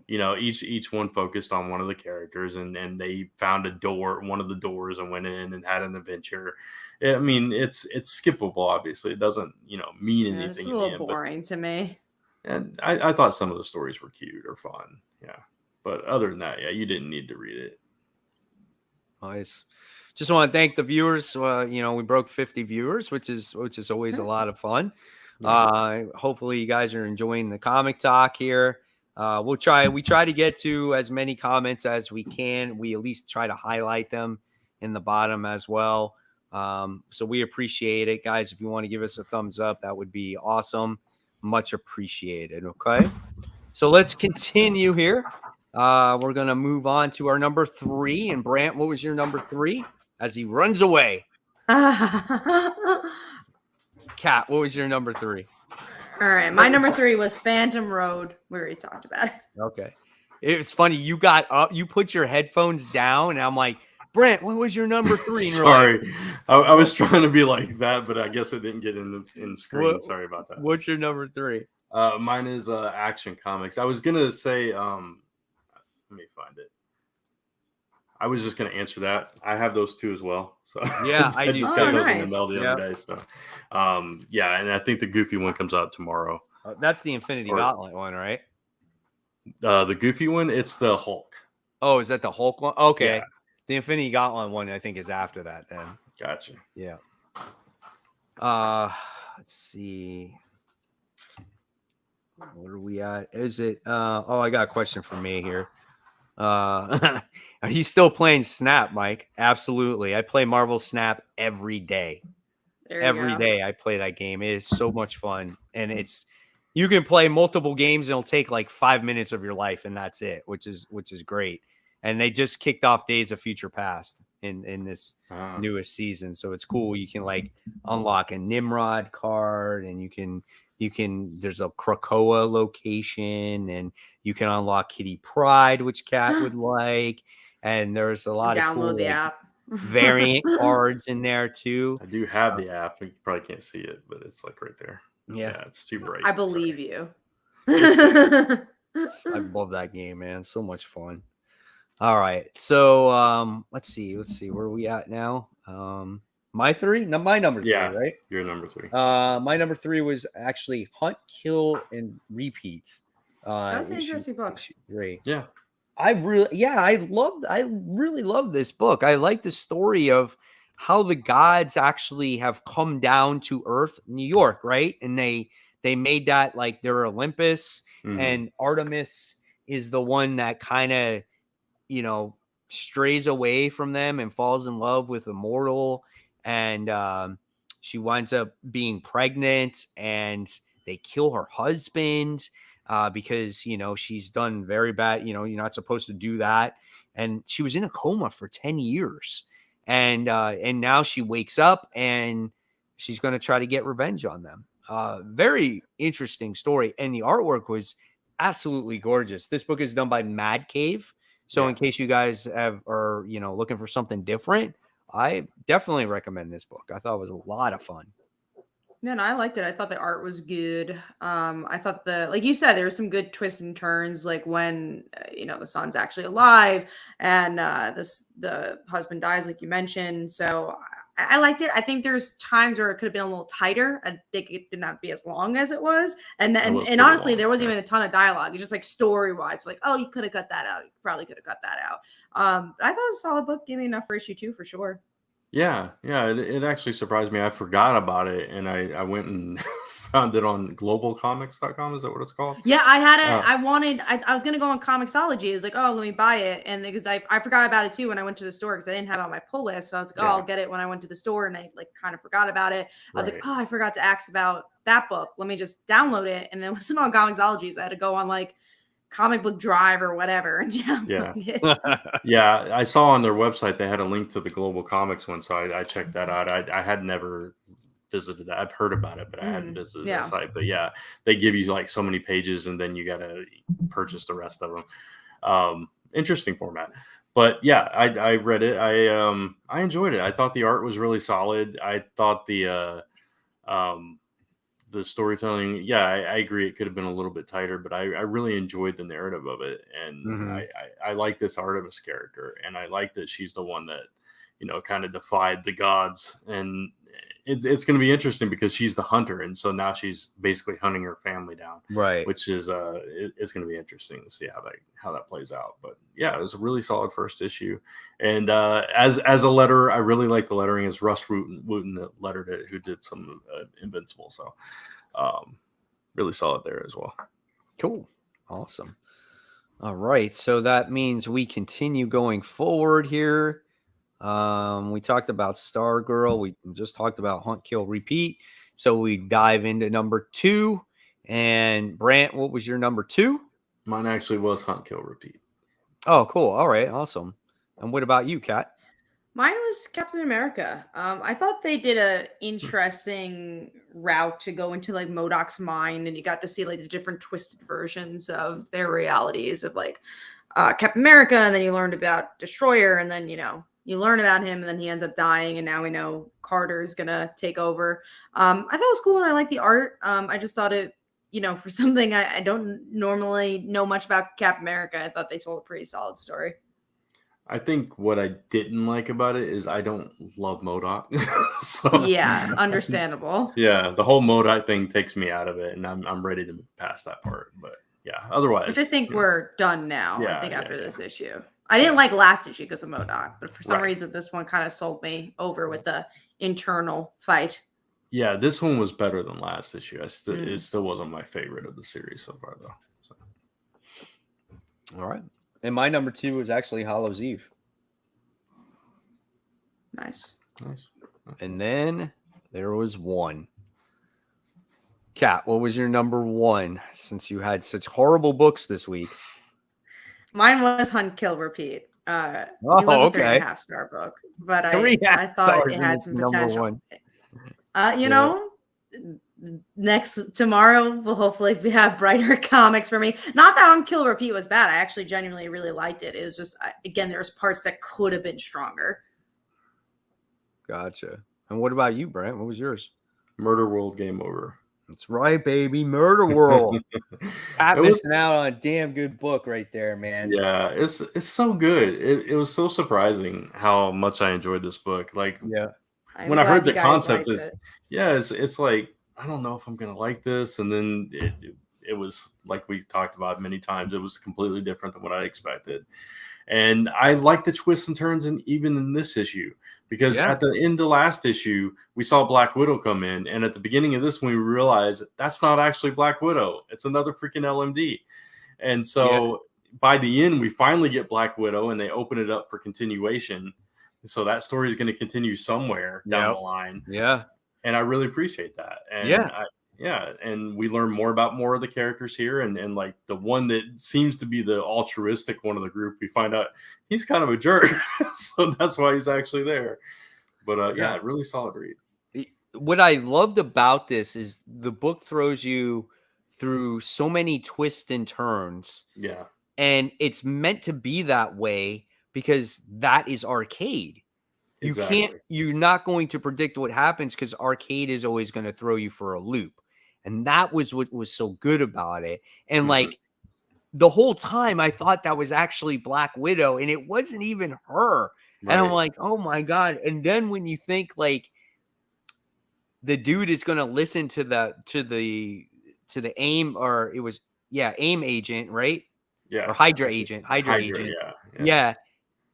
Each one focused on one of the characters, and they found one of the doors, and went in and had an adventure. I mean, it's skippable. Obviously, it doesn't mean anything. It's a little boring to me. And I thought some of the stories were cute or fun. Yeah, but other than that, you didn't need to read it. Nice. Just want to thank the viewers. We broke 50 viewers, which is always a lot of fun. Hopefully you guys are enjoying the comic talk here. We try to get to as many comments as we can. We at least try to highlight them in the bottom as well. So we appreciate it, guys. If you want to give us a thumbs up, that would be awesome. Much appreciated. Okay. So let's continue here. We're going to move on to our number 3. And Brant, what was your number 3? As he runs away. Kat, what was your number 3? All right. My number 3 was Phantom Road. We already talked about it. Okay. It was funny. You got up, you put your headphones down, and I'm like, Brent, what was your number 3? Sorry. I was trying to be like that, but I guess it didn't get in screen. Sorry about that. What's your number 3? Mine is Action Comics. I was going to say, let me find it. I was just going to answer that. I have those 2 as well. So yeah, I just got those in the mail the other day. So and I think the Goofy one comes out tomorrow. That's the Infinity Gauntlet one, right? The Goofy one, it's the Hulk. Oh, is that the Hulk one? Okay. Yeah. The Infinity Gauntlet one, I think, is after that then. Gotcha. Yeah. Let's see. What are we at? Is it I got a question for me here. Are you still playing Snap, Mike? Absolutely. I play Marvel Snap every day. Every day I play that game. It is so much fun. And you can play multiple games and it'll take like 5 minutes of your life, and that's it, which is great. And they just kicked off Days of Future Past in this newest season. So it's cool. You can like unlock a Nimrod card, and you can there's a Krakoa location, and you can unlock Kitty Pryde, which Kat would like. And there's a lot of cool, the app. variant cards in there too. I do have the app. You probably can't see it, but it's like right there. Yeah, it's too bright. I believe you. I love that game, man. So much fun. All right. So let's see. Where are we at now? My 3? No, my number 3, right? Your number 3. My number 3 was actually Hunt, Kill, and Repeat. That's an interesting book. Great. Yeah. I really love this book. I like the story of how the gods actually have come down to Earth, New York, right? And they made that like their Olympus, and Artemis is the one that kind of, strays away from them and falls in love with Immortal, and she winds up being pregnant, and they kill her husband. Because she's done very bad. You're not supposed to do that, and she was in a coma for 10 years, and now she wakes up and she's going to try to get revenge on them. Very interesting story, and the artwork was absolutely gorgeous. This book is done by Mad Cave, so in case you guys are looking for something different, I definitely recommend this book. I thought it was a lot of fun. No, I liked it. I thought the art was good. I thought like you said, there were some good twists and turns, like when the son's actually alive and the husband dies, like you mentioned. So I liked it. I think there's times where it could have been a little tighter. I think it did not be as long as it was. And It was and pretty honestly, long, there wasn't yeah. even a ton of dialogue. It's just like story wise, like, oh, you could have cut that out. You probably could have cut that out. I thought it was a solid book. Gave me enough for issue 2 for sure. Yeah, it actually surprised me. I forgot about it, and I went and found it on globalcomics.com. Is that what it's called? Yeah, Uh, I was gonna go on Comixology. It was like, oh, let me buy it. And because I forgot about it too when I went to the store because I didn't have it on my pull list. So I was like, oh, yeah, I'll get it when I went to the store, and I like kind of forgot about it. I was like, right. oh, I forgot to ask about that book. Let me just download it. And it wasn't on Comixology, so I had to go on like Comic Book Drive or whatever and Yeah. download it. Yeah, I saw on their website they had a link to the Global Comics one, so I checked that out. I had never visited that. I've heard about it, but I hadn't visited that Yeah. site. But yeah, they give you like so many pages, and then you got to purchase the rest of them. Interesting format. But yeah, I read it. I enjoyed it. I thought the art was really solid. I thought the storytelling, yeah, I agree. It could have been a little bit tighter, but I really enjoyed the narrative of it. And Mhm. I like this Artemis character, and I like that she's the one that, kind of defied the gods. And it's going to be interesting because she's the hunter. And so now she's basically hunting her family down, Right. which is, it's going to be interesting to see how that plays out. But yeah, it was a really solid first issue. And as a letterer, I really like the lettering. It's Russ Wooten that lettered it, who did some Invincible. So really solid there as well. Cool. Awesome. All right. So that means we continue going forward here. We talked about Stargirl. We just talked about Hunt, Kill, Repeat. So we dive into number 2. And Brant, what was your number 2? Mine actually was Hunt, Kill, Repeat. Oh, cool. All right. Awesome. And what about you, Kat? Mine was Captain America. I thought they did a interesting route to go into like MODOK's mind, and you got to see like the different twisted versions of their realities of like Captain America, and then you learned about Destroyer, and then you learn about him, and then he ends up dying, and now we know Carter's gonna take over. I thought it was cool, and I like the art. I just thought it, for something I don't normally know much about Captain America, I thought they told a pretty solid story. I think what I didn't like about it is I don't love MODOK. So Yeah, understandable. yeah, the whole MODOK thing takes me out of it, and I'm ready to move past that part. But yeah, otherwise, Which I think we're done now. I Yeah, think yeah, after yeah. this issue. I didn't like last issue because of MODOK, but for some Right. reason this one kind of sold me over with the internal fight. Yeah, this one was better than last issue. It Mm. still wasn't my favorite of the series so far, though. So. All right. And my number 2 was actually Hollow's Eve. Nice. And then there was 1. Kat, what was your number 1 since you had such horrible books this week? Mine was Hunt, Kill, Repeat. It was a 3.5 star book, but I thought it had some potential. Tomorrow we'll hopefully have brighter comics for me. Not that Hunt, Kill, Repeat was bad. I actually genuinely really liked it. It was just, again, there's parts that could have been stronger. Gotcha. And what about you, Brent? What was yours? Murder World Game Over. That's right, baby. Murder World. Pat missing out on a damn good book right there, man. Yeah, it's so good. It was so surprising how much I enjoyed this book. Like, yeah, when I heard the concept, it's like, I don't know if I'm gonna like this, and then it was like we talked about many times. It was completely different than what I expected, and I like the twists and turns, and even in this issue. Because at the end of last issue, we saw Black Widow come in. And at the beginning of this one, we realized that's not actually Black Widow. It's another freaking LMD. And so by the end, we finally get Black Widow, and they open it up for continuation. So that story is going to continue somewhere down the line. Yeah. And I really appreciate that. And and we learn more of the characters here, and like the one that seems to be the altruistic one of the group, we find out he's kind of a jerk. So that's why he's actually there. But really solid read. What I loved about this is the book throws you through so many twists and turns. Yeah. And it's meant to be that way because that is Arcade. You're not going to predict what happens because Arcade is always going to throw you for a loop. And that was what was so good about it. And like the whole time I thought that was actually Black Widow and it wasn't even her. Right. And I'm like, oh my God. And then when you think like the dude is going to listen to the AIM, or it was, AIM agent, right? Yeah. Or Hydra agent. Yeah.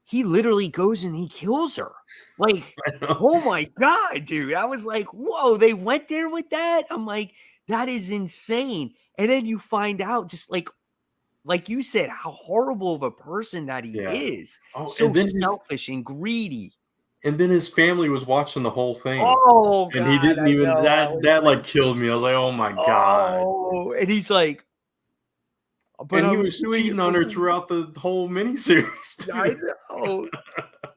He literally goes and he kills her. Like, oh my God, dude. I was like, whoa, they went there with that? I'm like, that is insane. And then you find out just like you said, how horrible of a person that he is. So selfish and greedy. And then his family was watching the whole thing. Oh, and he didn't even that like killed me. I was like, oh my God. Oh, and he's like, but he was cheating on her throughout the whole miniseries. Too. I know.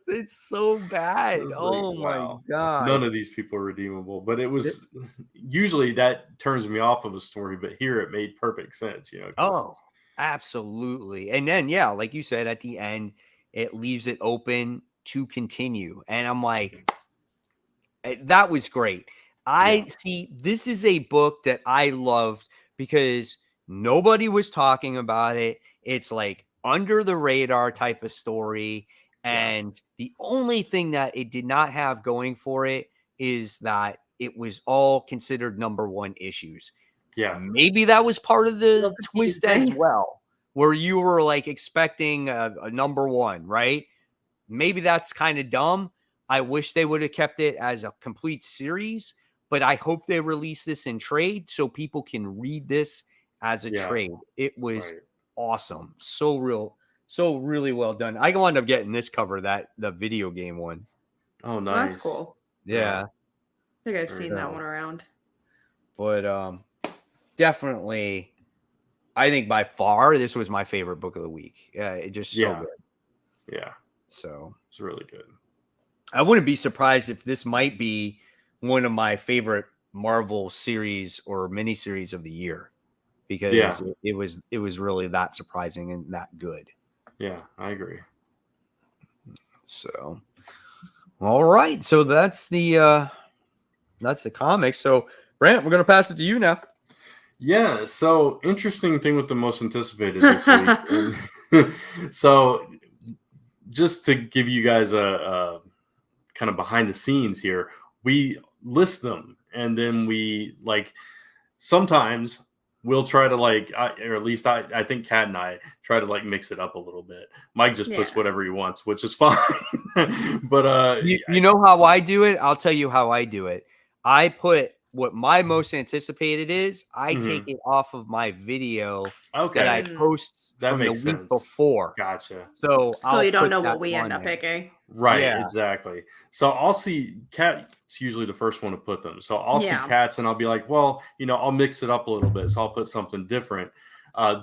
It's so bad. Oh my God. None of these people are redeemable. But it was usually that turns me off of a story, but here it made perfect sense, Oh, absolutely. And then like you said, at the end, it leaves it open to continue. And I'm like, that was great. I see this is a book that I loved because nobody was talking about it. It's like under the radar type of story. And the only thing that it did not have going for it is that it was all considered #1 issues. Yeah. Maybe that was part of the twist as well, where you were like expecting a #1, right? Maybe that's kind of dumb. I wish they would have kept it as a complete series, but I hope they release this in trade so people can read this as a trade. It was awesome. So really well done. I wound up getting this cover, the video game one. Oh, nice. That's cool. Yeah. I think I've seen that one around. But definitely, I think by far this was my favorite book of the week. It just so good. Yeah. So it's really good. I wouldn't be surprised if this might be one of my favorite Marvel series or miniseries of the year, because it was really that surprising and that good. Yeah, I agree. So, all right. So that's the comic. So, Brant, we're gonna pass it to you now. Yeah. So, interesting thing with the most anticipated this week. So, just to give you guys a kind of behind the scenes here, we list them, and then we sometimes we'll try to or at least I think Kat and I try to mix it up a little bit. Mike just puts whatever he wants, which is fine. But you know how I do it? I'll tell you how I do it. I put what my most anticipated is. I take it off of my video that I post from the week before. Gotcha. So you don't know what we end up picking. Right, exactly. So I'll see Kat's usually the first one to put them. So I'll see Kat's and I'll be like, well, I'll mix it up a little bit. So I'll put something different.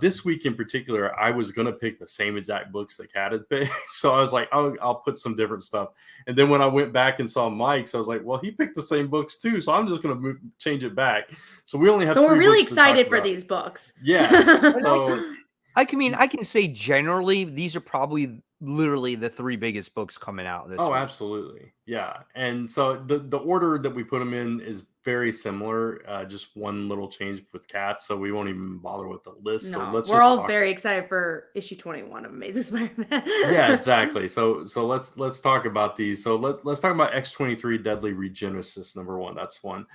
This week in particular, I was going to pick the same exact books that Kat had picked. So I was like, oh, I'll put some different stuff. And then when I went back and saw Mike's, I was like, well, he picked the same books too. So I'm just going to change it back. So we only have So we're really excited for these books. Yeah. So I can say generally, these are probably literally the 3 biggest books coming out this week. Absolutely. Yeah. And so the order that we put them in is very similar, just one little change with Kat, so we won't even bother with the list. No, so we're all very excited for issue 21 of Amazing Spider-Man. Yeah, exactly. So let's talk about these. So let's talk about X-23 Deadly Regenesis #1. That's one.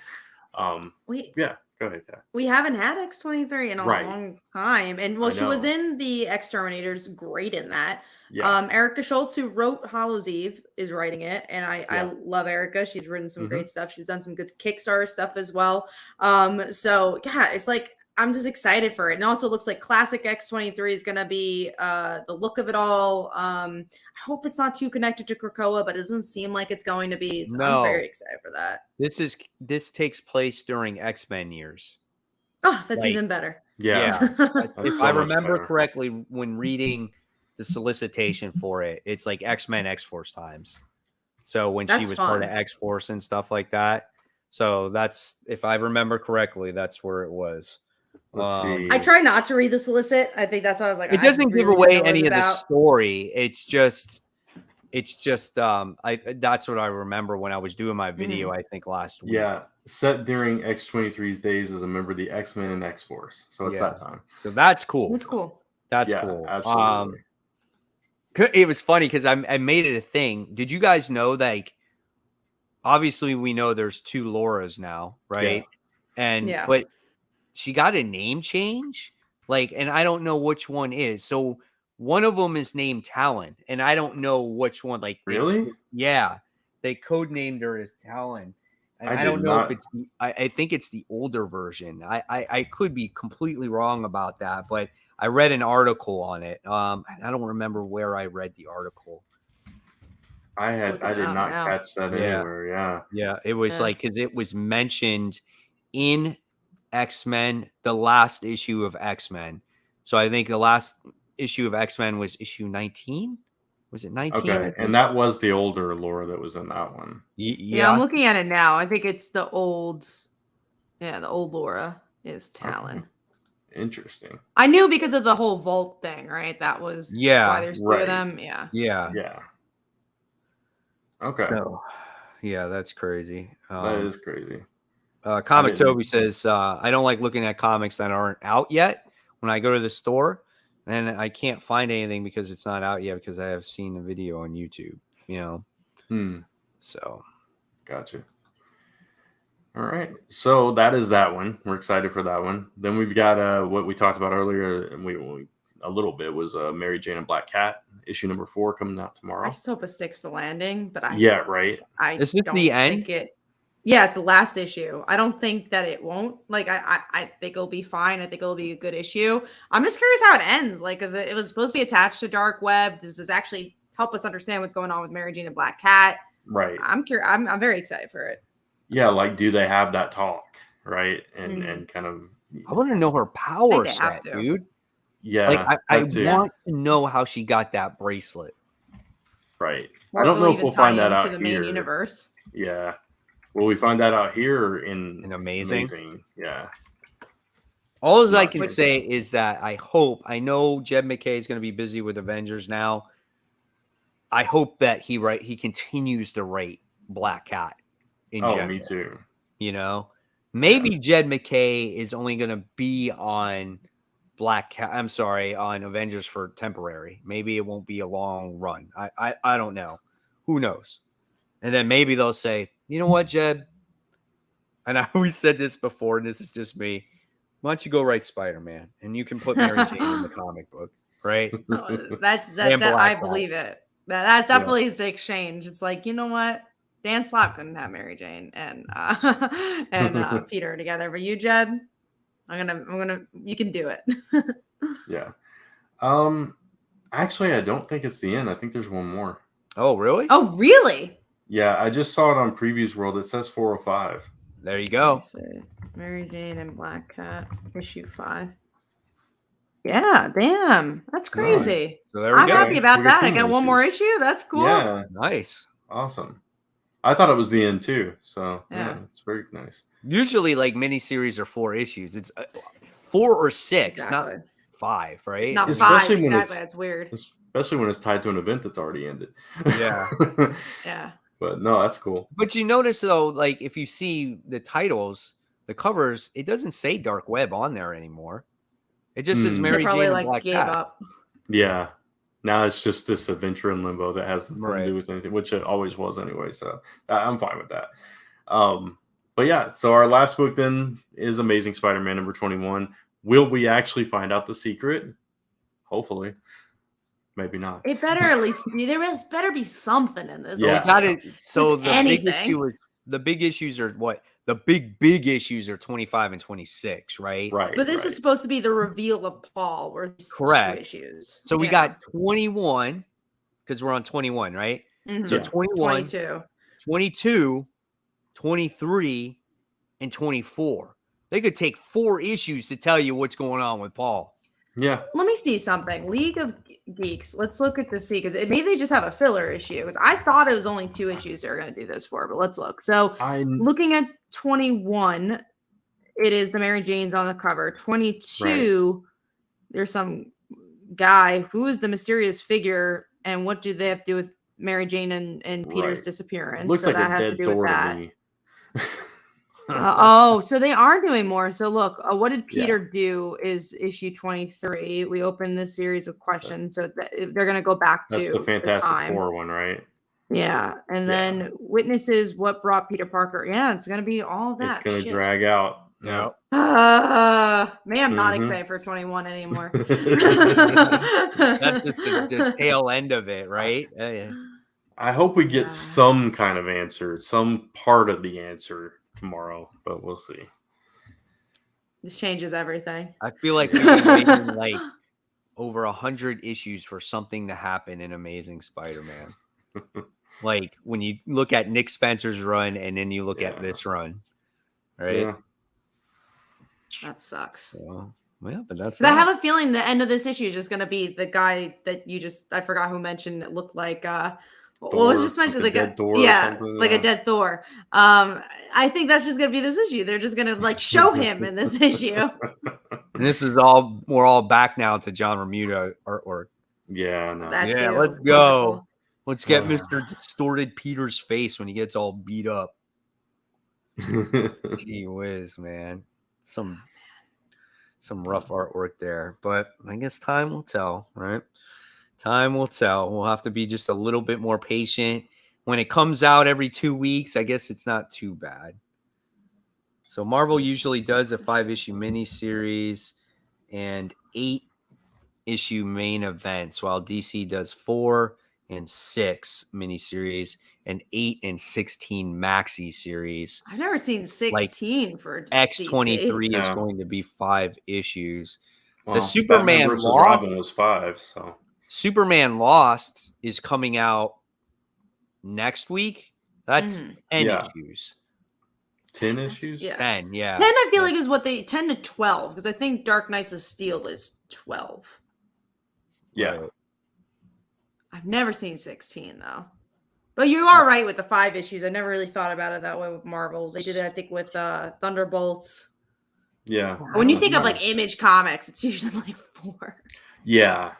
Go ahead, Kat. We haven't had X-23 in a long time. And she was in the Exterminators, great in that. Yeah. Erica Schultz, who wrote Hallows Eve, is writing it. And I love Erica. She's written some great stuff. She's done some good Kickstarter stuff as well. So yeah, it's I'm just excited for it. And also looks like classic X-23 is going to be the look of it all. I hope it's not too connected to Krakoa, but it doesn't seem like it's going to be. So I'm very excited for that. This takes place during X-Men years. Oh, that's even better. Yeah. If I remember correctly, when reading the solicitation for it, it's like X-Men X-Force times. So when she was part of X-Force and stuff like that. So that's, if I remember correctly, that's where it was. Let's see. I try not to read the solicit. I think that's why I was like, it doesn't give away any of the story. It's just, It's just that's what I remember when I was doing my video, I think last week. Yeah, set during X-23's days as a member of the X-Men and X-Force. So it's that time. So that's cool. That's cool. That's Yeah, cool. absolutely. It was funny because I made it a thing. Did you guys know, like, obviously we know there's 2 Lauras now, right? Yeah. But she got a name change, like, and I don't know which one is. So one of them is named Talon, and I don't know which one. Like, Really? they codenamed her as Talon, and I did don't know not. if it's. I think it's the older version. I could be completely wrong about that, but I read an article on it. I don't remember where I read the article. I did not catch that anywhere. Yeah, it was like, because it was mentioned in X-Men, the last issue of X-Men. So I think the last issue of X-Men was issue 19. Was it 19? Okay, and that was the older Laura that was in that one. Yeah, I'm looking at it now. I think it's the old Laura is Talon. Okay. Interesting. I knew because of the whole Vault thing, right? That was why there's 2 of them. Yeah. Okay. So, yeah, that's crazy. That is crazy. Comic Toby says, I don't like looking at comics that aren't out yet when I go to the store, and I can't find anything because it's not out yet because I have seen the video on YouTube, So. Gotcha. All right. So that is that one. We're excited for that one. Then we've got what we talked about earlier, and we a little bit was Mary Jane and Black Cat issue number 4 coming out tomorrow. I just hope it sticks the landing, but right. Is this the end? Yeah, it's the last issue. I don't think that it won't. Like, I think it'll be fine. I think it'll be a good issue. I'm just curious how it ends. Like, because it was supposed to be attached to Dark Web. Does this actually help us understand what's going on with Mary Jane and Black Cat? Right. I'm curious. I'm very excited for it. Yeah, like, do they have that talk, right? And kind of. I want to know her power set, dude. Yeah, like I want to know how she got that bracelet. Right. Or I don't know if we'll find that out to the main universe. Yeah. Will we find that out here or in Amazing? Yeah. All I can say is that I know Jed MacKay is going to be busy with Avengers now. I hope that he continues to write Black Cat in general. Me too. Maybe Jed MacKay is only going to be on on Avengers for temporary. Maybe it won't be a long run. I don't know. Who knows? And then maybe they'll say, you know what, Jed? And I always said this before, and this is just me. Why don't you go write Spider-Man, and you can put Mary Jane in the comic book, right? I believe it. That's definitely the exchange. It's like, you know what? Dan Slott couldn't have Mary Jane and Peter together, but you, Jed, you can do it. Yeah. Actually, I don't think it's the end. I think there's one more. Oh, really? Oh, really? Yeah, I just saw it on Previews World. It says 405. There you go. Mary Jane and Black Cat, issue 5. Yeah, damn. That's crazy. Nice. So there we I'm go. happy about that. I got one more issue. That's cool. Yeah. Nice. Awesome. I thought it was the end too. So yeah, it's very nice. Usually, like, miniseries are 4 issues. It's 4 or 6, not 5, right? Not 5, exactly. That's weird. Especially when it's tied to an event that's already ended. Yeah. Yeah. But no, that's cool. But you notice, though, like, if you see the titles, the covers, it doesn't say Dark Web on there anymore. It just says Mary Jane and Black Cat. Up. Yeah. Now it's just this adventure in limbo that has nothing to do with anything, which it always was anyway. So I'm fine with that. But yeah, so our last book then is Amazing Spider-Man number 21. Will we actually find out the secret? Hopefully. Maybe not. It better at least better be something in this. Yeah. The big issues are what? The big issues are 25 and 26, right? Right. But this is supposed to be the reveal of Paul, where correct issues. So we got 21 because we're on 21, right? Mm-hmm. So 21, 22, 23, and 24. They could take 4 issues to tell you what's going on with Paul. Yeah. Let me see something. League of Geeks. Let's look at this, because maybe they just have a filler issue. I thought it was only 2 issues they were going to do this for, but let's look. So looking at 21, it is the Mary Jane's on the cover. 22, there's some guy who is the mysterious figure, and what do they have to do with Mary Jane and Peter's disappearance. Looks so like that a has dead to do with door to that. me. So they are doing more. So look, what did Peter do is issue 23. We opened this series of questions. So they're going to go back to That's the Fantastic time. Four one, right? Yeah. And then witnesses what brought Peter Parker. Yeah, it's going to be all that. It's going to drag out. Yeah. Man, I'm not excited for 21 anymore. That's just the tail end of it, right? I hope we get some kind of answer, some part of the answer tomorrow, but we'll see. This changes everything. I feel like we've been waiting like over 100 issues for something to happen in Amazing Spider-Man. Like when you look at Nick Spencer's run and then you look at this run, right? Yeah. That sucks. So, yeah, but that's. I have a feeling the end of this issue is just going to be the guy that I forgot who mentioned it looked like. Well, let's just mention the guy. Like a dead Thor. I think that's just going to be this issue. They're just going to like show him in this issue. And this is we're all back now to John Romita artwork. Yeah, no. Let's go. Wonderful. Let's get Mr. Distorted Peter's face when he gets all beat up. Gee whiz, man. Some rough artwork there, but I guess time will tell, right? Time will tell. We'll have to be just a little bit more patient. When it comes out every 2 weeks, I guess it's not too bad. So Marvel usually does a 5-issue miniseries and 8-issue main events, while DC does 4 and 6 miniseries and 8 and 16 maxi series. I've never seen 16 for X-23 is going to be 5 issues. Well, the Superman versus Lost Robin was 5, so Superman Lost is coming out next week. That's 10 issues. 10 issues? 10, yeah. 10 I feel like is what 10 to 12, because I think Dark Knights of Steel is 12. Yeah. Right. I've never seen 16 though. But you are right with the 5 issues. I never really thought about it that way with Marvel. They did it, I think, with Thunderbolts. Yeah. When you think of like Image Comics, it's usually like 4. Yeah.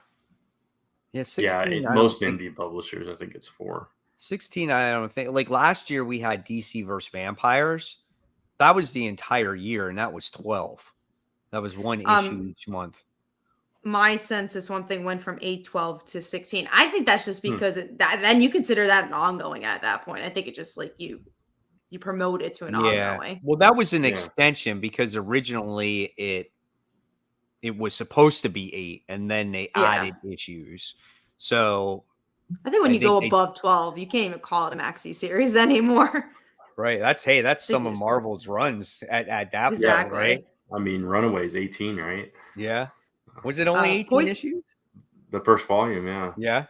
Yeah, 16, most indie publishers, I think it's 4. 16, I don't think. Like last year, we had DC versus Vampires. That was the entire year, and that was 12. That was one issue each month. My sense is one thing went from 8/12 to 16. I think that's just because then you consider that an ongoing at that point. I think it just like you promote it to an ongoing. Well, that was an extension because originally it was supposed to be 8, and then they added issues. So I think when you go above 12, you can't even call it a maxi series anymore. Right. That's some of Marvel's runs at that point, right? I mean, Runaway's 18, right? Yeah. Was it only 18 issues? The first volume, yeah. Yeah.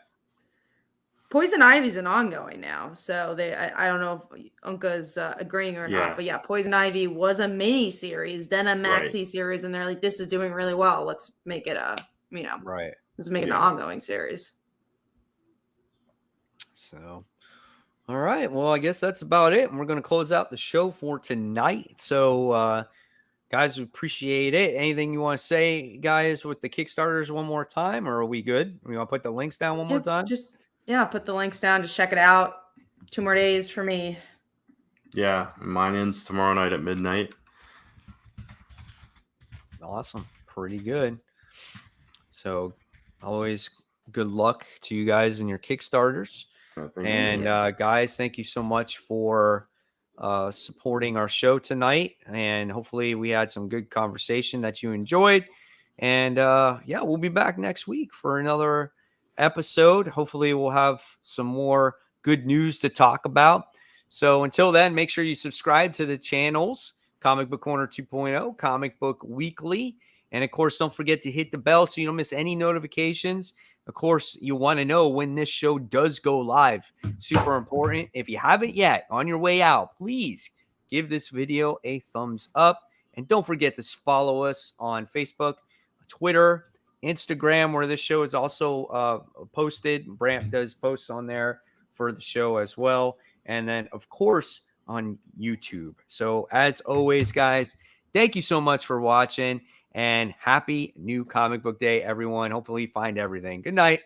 Poison Ivy's an ongoing now, so I don't know if Unca's agreeing or not, but yeah, Poison Ivy was a mini series, then a maxi series, and they're like, this is doing really well. Let's make it let's make it an ongoing series. So, all right. Well, I guess that's about it. And we're going to close out the show for tonight. So, guys, we appreciate it. Anything you want to say, guys, with the Kickstarters one more time, or are we good? We want to put the links down one more time? Put the links down. Just check it out. 2 more days for me. Yeah, mine ends tomorrow night at midnight. Awesome. Pretty good. So, always good luck to you guys in your Kickstarters. And guys, thank you so much for supporting our show tonight, and hopefully we had some good conversation that you enjoyed. And we'll be back next week for another episode. Hopefully we'll have some more good news to talk about. So until then, make sure you subscribe to the channels, Comic Book Corner 2.0, Comic Book Weekly, and of course don't forget to hit the bell so you don't miss any notifications. Of course, you want to know when this show does go live. Super important. If you haven't yet, on your way out, please give this video a thumbs up. And don't forget to follow us on Facebook, Twitter, Instagram, where this show is also posted. Brant does posts on there for the show as well. And then, of course, on YouTube. So, as always, guys, thank you so much for watching. And happy new comic book day, everyone. Hopefully you find everything. Good night.